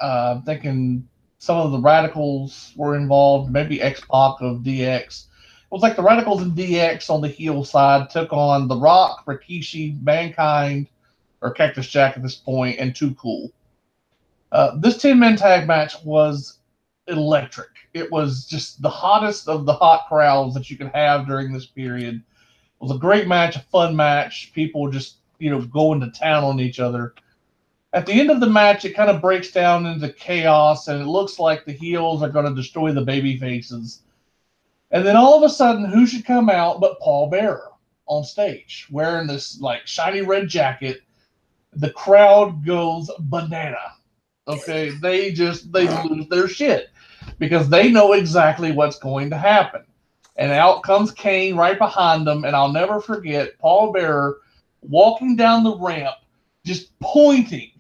I'm thinking some of the Radicals were involved, maybe X-Pac of DX. It was like the Radicals and DX on the heel side took on The Rock, Rikishi, Mankind, or Cactus Jack at this point, and Too Cool. This 10-man tag match was electric. It was just the hottest of the hot crowds that you could have during this period. It was a great match, a fun match. People just, going to town on each other. At the end of the match, it kind of breaks down into chaos, and it looks like the heels are going to destroy the baby faces. And then all of a sudden, who should come out but Paul Bearer on stage, wearing this like shiny red jacket. The crowd goes banana. Okay, they lose their shit because they know exactly what's going to happen. And out comes Kane right behind them, and I'll never forget Paul Bearer walking down the ramp, just pointing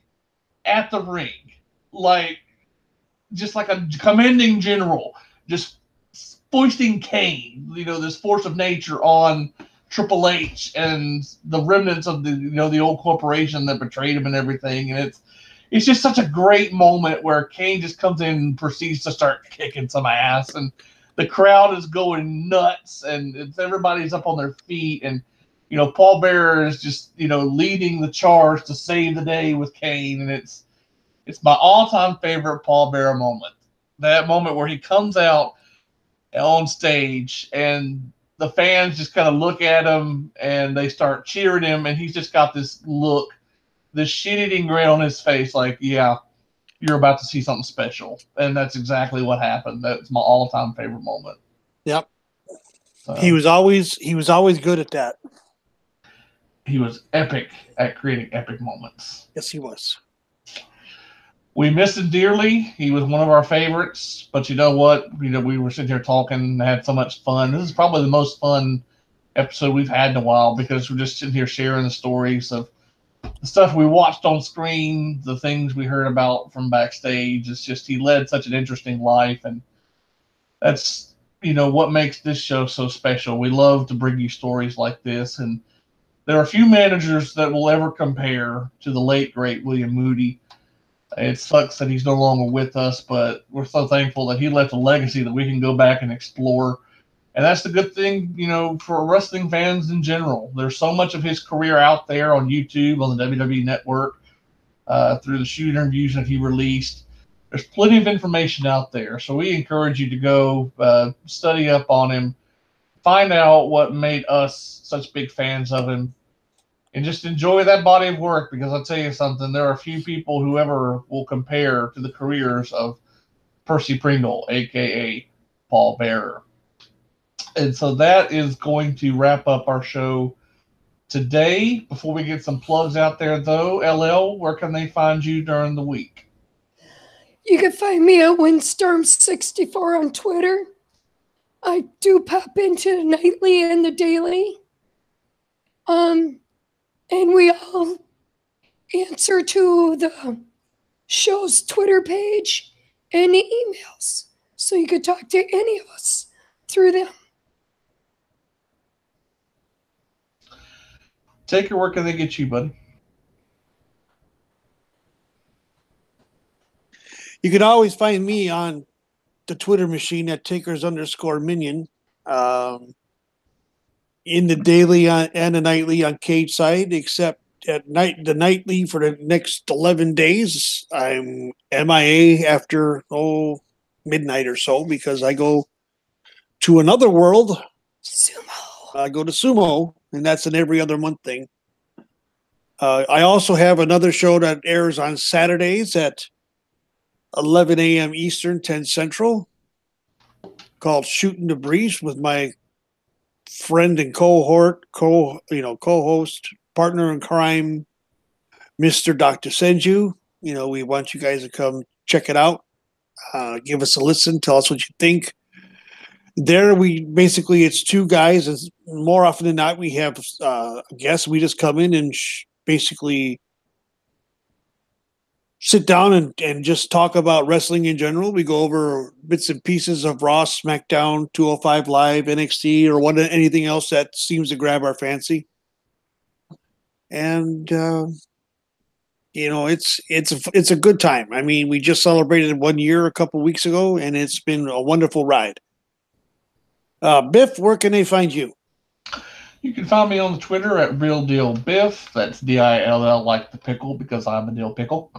at the ring, just like a commanding general, just foisting Kane, this force of nature on Triple H and the remnants of the old corporation that betrayed him and everything. And it's just such a great moment where Kane just comes in and proceeds to start kicking some ass, and the crowd is going nuts, and everybody's up on their feet, and Paul Bearer is just leading the charge to save the day with Kane, and it's my all-time favorite Paul Bearer moment. That moment where he comes out on stage and the fans just kind of look at him and they start cheering him, and he's just got this look, this shit-eating grin on his face, like, yeah, you're about to see something special. And that's exactly what happened. That's my all-time favorite moment. Yep. So, he was always good at that. He was epic at creating epic moments. Yes, he was. We miss him dearly. He was one of our favorites. But you know what? We were sitting here talking and had so much fun. This is probably the most fun episode we've had in a while because we're just sitting here sharing the stories of the stuff we watched on screen, the things we heard about from backstage. It's just he led such an interesting life, and that's what makes this show so special. We love to bring you stories like this, and there are few managers that will ever compare to the late great William Moody. It sucks that he's no longer with us, but we're so thankful that he left a legacy that we can go back and explore. And that's the good thing, for wrestling fans in general. There's so much of his career out there on YouTube, on the WWE Network, through the shoot interviews that he released. There's plenty of information out there. So we encourage you to go study up on him, find out what made us such big fans of him, and just enjoy that body of work, because I'll tell you something, there are a few people who ever will compare to the careers of Percy Pringle, aka Paul Bearer. And so that is going to wrap up our show today. Before we get some plugs out there, though, LL, where can they find you during the week? You can find me at Windstorm64 on Twitter. I do pop into the nightly and the daily. And we all answer to the show's Twitter page and the emails. So you could talk to any of us through them. Taker, where can they get you, buddy? You can always find me on the Twitter machine at TakersMinion. In the daily and the nightly on Cage Side, except at the nightly for the next 11 days, I'm MIA after midnight or so, because I go to another world. Sumo. I go to Sumo, and that's an every other month thing. I also have another show that airs on Saturdays at 11 a.m. Eastern, 10 Central, called Shooting the Breeze, with my friend and co-host, partner in crime, Mr. Dr. Senju. We want you guys to come check it out. Give us a listen. Tell us what you think. There, it's two guys, and more often than not, we have guests. We just come in and basically sit down and just talk about wrestling in general. We go over bits and pieces of Raw, SmackDown, 205 Live, NXT, or anything else that seems to grab our fancy. And it's a good time. I mean, we just celebrated 1 year a couple weeks ago, and it's been a wonderful ride. Biff, where can they find you? You can find me on the Twitter at RealDealBiff. That's DILL, like the pickle, because I'm a dill pickle.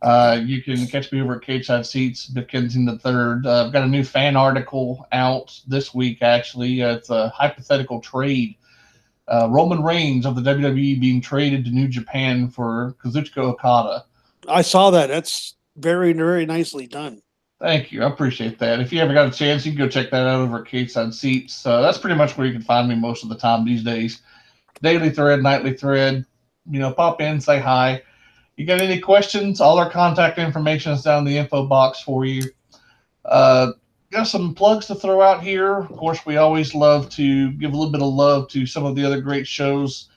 You can catch me over at Cage Side Seats, Biff Kensington III. I've got a new fan article out this week, actually. It's a hypothetical trade. Roman Reigns of the WWE being traded to New Japan for Kazuchika Okada. I saw that. That's very, very nicely done. Thank you. I appreciate that. If you ever got a chance, you can go check that out over at Cage Side Seats. That's pretty much where you can find me most of the time these days. Daily thread, nightly thread. Pop in, say hi. You got any questions? All our contact information is down in the info box for you. Got some plugs to throw out here. Of course, we always love to give a little bit of love to some of the other great shows.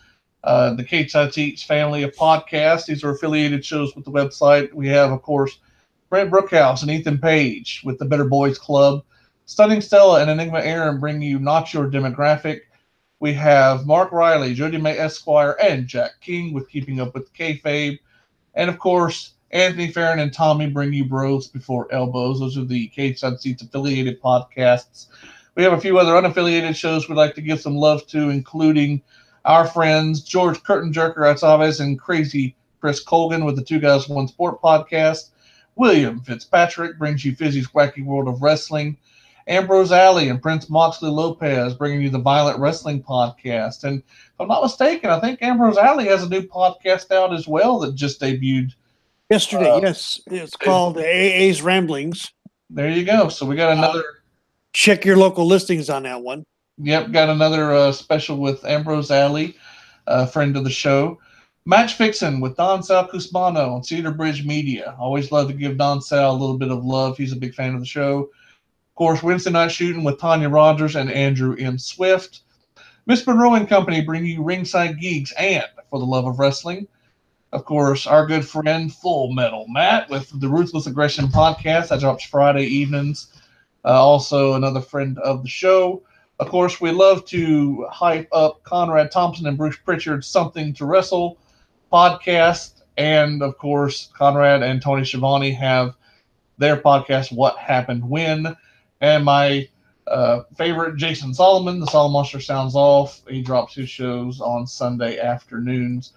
The Cage Side Seats family of podcasts. These are affiliated shows with the website. We have, of course, Brent Brookhouse and Ethan Page with the Better Boys Club. Stunning Stella and Enigma Aaron bring you Not Your Demographic. We have Mark Riley, Jody May Esquire, and Jack King with Keeping Up with Kayfabe. And, of course, Anthony Farron and Tommy bring you Bros Before Elbows. Those are the Cage Side Seats affiliated podcasts. We have a few other unaffiliated shows we'd like to give some love to, including our friends George Curtin Jerker Atzaves and Crazy Chris Colgan with the Two Guys One Sport podcast. William Fitzpatrick brings you Fizzy's Wacky World of Wrestling. Ambrose Alley and Prince Moxley Lopez bringing you the Violent Wrestling podcast. And if I'm not mistaken, I think Ambrose Alley has a new podcast out as well that just debuted yesterday. Yes, it's called AA's Ramblings. There you go. So we got another. Check your local listings on that one. Yep, got another special with Ambrose Alley, a friend of the show. Match Fixin' with Don Sal Cusmano on Cedar Bridge Media. Always love to give Don Sal a little bit of love. He's a big fan of the show. Of course, Wednesday Night Shooting with Tanya Rogers and Andrew M. Swift. Miss Monroe and Company bring you Ringside Geeks and For the Love of Wrestling. Of course, our good friend Full Metal Matt with the Ruthless Aggression podcast that drops Friday evenings. Also another friend of the show. Of course, we love to hype up Conrad Thompson and Bruce Pritchard's Something to Wrestle podcast. And, of course, Conrad and Tony Schiavone have their podcast, What Happened When. And my favorite, Jason Solomon, The Solomon Monster Sounds Off. He drops his shows on Sunday afternoons.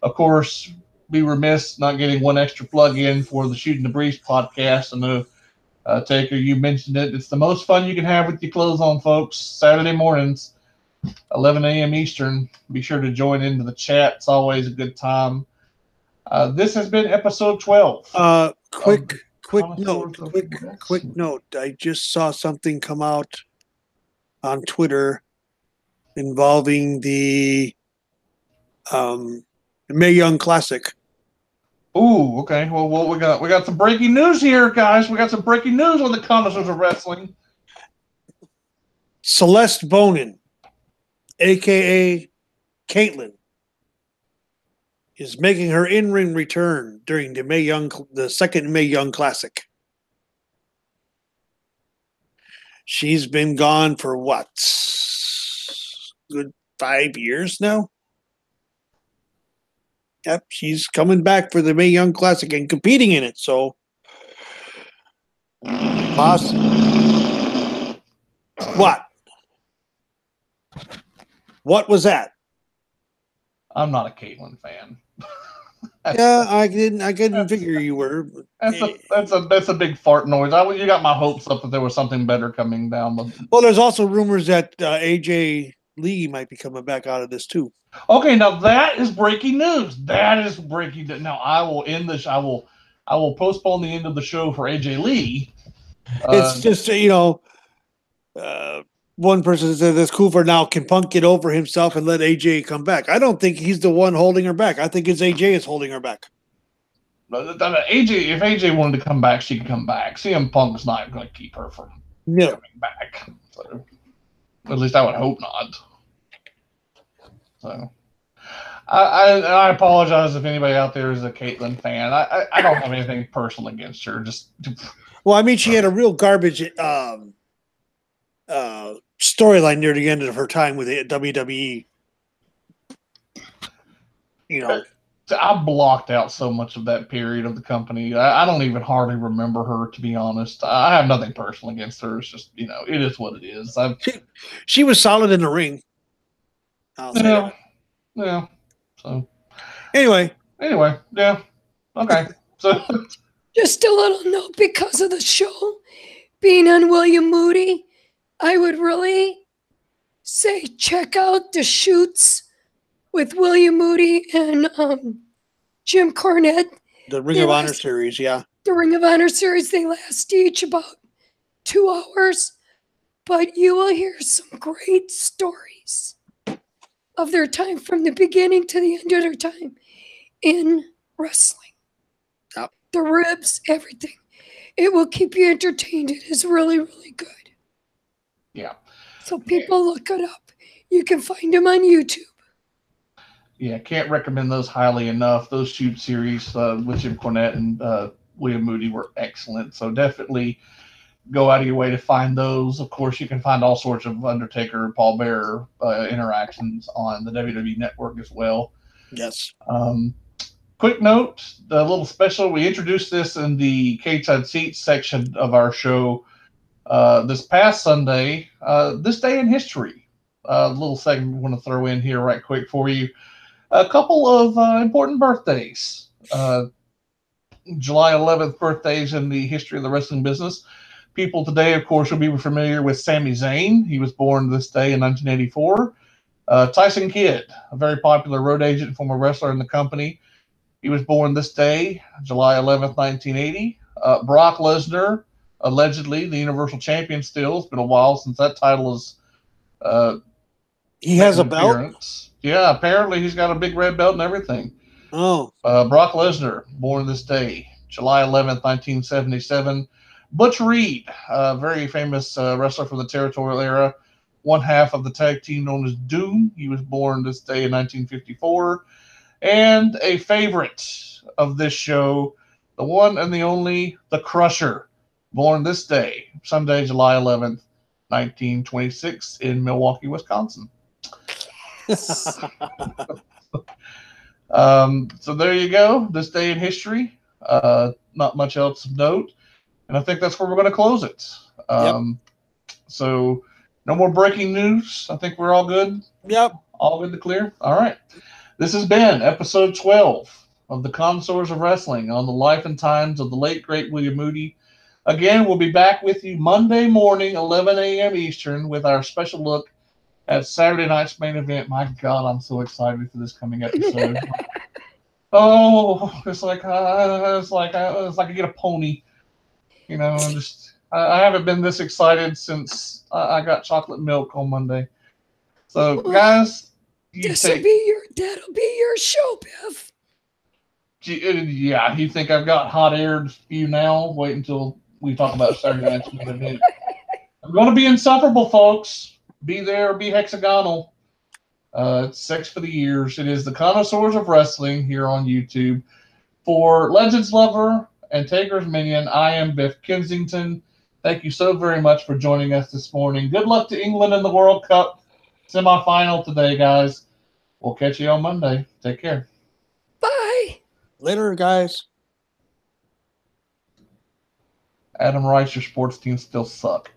Of course, be remiss not getting one extra plug in for the Shooting the Breeze podcast. I know, Taker, you mentioned it. It's the most fun you can have with your clothes on, folks. Saturday mornings, 11 a.m. Eastern. Be sure to join into the chat. It's always a good time. This has been episode 12. Quick Connoisseurs note. I just saw something come out on Twitter involving the Mae Young Classic. Ooh, okay. Well, we got some breaking news here, guys. We got some breaking news on the Connoisseurs of Wrestling. Celeste Bonin, aka Caitlyn, is making her in-ring return during the second Mae Young Classic. She's been gone for what? Good 5 years now? Yep, she's coming back for the Mae Young Classic and competing in it. So, boss, what? What was that? I'm not a Caitlyn fan. Yeah, I didn't figure you were. That's a big fart noise. You got my hopes up that there was something better coming down. Well, there's also rumors that AJ Lee might be coming back out of this too. Okay, now that is breaking news. That is breaking news. Now I will end this. I will postpone the end of the show for AJ Lee. It's just one person said that's cool for now. Can Punk get over himself and let AJ come back? I don't think he's the one holding her back. I think it's AJ is holding her back. If AJ wanted to come back, she could come back. CM Punk's not going to keep her from coming back. So, at least I would hope not. So, I apologize if anybody out there is a Caitlyn fan. I don't have anything personal against her. Well, I mean, she had a real garbage storyline near the end of her time with the WWE. I blocked out so much of that period of the company. I don't even hardly remember her, to be honest. I have nothing personal against her. It's just, it is what it is. She was solid in the ring. Yeah. So anyway, yeah. Okay. So just a little note, because of the show being on William Moody, I would really say check out the shoots with William Moody and Jim Cornette. The Ring of Honor series, yeah. The Ring of Honor series, they last each about 2 hours, but you will hear some great stories of their time from the beginning to the end of their time in wrestling. Yep. The ribs, everything. It will keep you entertained. It is really, really good. Yeah. So people look it up. You can find them on YouTube. Yeah, can't recommend those highly enough. Those shoot series with Jim Cornette and William Moody were excellent. So definitely go out of your way to find those. Of course, you can find all sorts of Undertaker and Paul Bearer interactions on the WWE Network as well. Yes. Quick note, the little special, we introduced this in the Cage-Side Seats section of our show this past Sunday, this day in history. A little segment we want to throw in here right quick for you. A couple of important birthdays. July 11th birthdays in the history of the wrestling business. People today, of course, will be familiar with Sami Zayn. He was born this day in 1984. Tyson Kidd, a very popular road agent and former wrestler in the company. He was born this day, July 11th, 1980. Brock Lesnar, allegedly the Universal Champion still. It's been a while since that title is he has a belt? Yeah, apparently he's got a big red belt and everything. Oh. Brock Lesnar, born this day, July 11th, 1977. Butch Reed, a very famous wrestler from the territorial era, one half of the tag team known as Doom. He was born this day in 1954. And a favorite of this show, the one and the only, The Crusher, born this day, Sunday, July 11th, 1926, in Milwaukee, Wisconsin. So there you go. This day in history. Not much else of note. And I think that's where we're going to close it. So no more breaking news. I think we're all good. Yep. All good to clear. All right. This has been episode 12 of the Connoisseurs of Wrestling on the life and times of the late, great William Moody. Again, we'll be back with you Monday morning, 11 a.m. Eastern, with our special look at Saturday night's main event. My God, I'm so excited for this coming episode. Oh, it's like I get a pony. You know, I haven't been this excited since I got chocolate milk on Monday. So, guys, that'll be your show, Biff. Yeah, you think I've got hot air to spew now? Wait until we talk about Saturday night's main event. I'm going to be insufferable, folks. Be there, be hexagonal. It's 6 for the years. It is the Connoisseurs of Wrestling here on YouTube. For LegendsLover and TakersMinion, I am Biff Kensington. Thank you so very much for joining us this morning. Good luck to England in the World Cup semifinal today, guys. We'll catch you on Monday. Take care. Bye. Later, guys. Adam Rice, your sports teams still suck.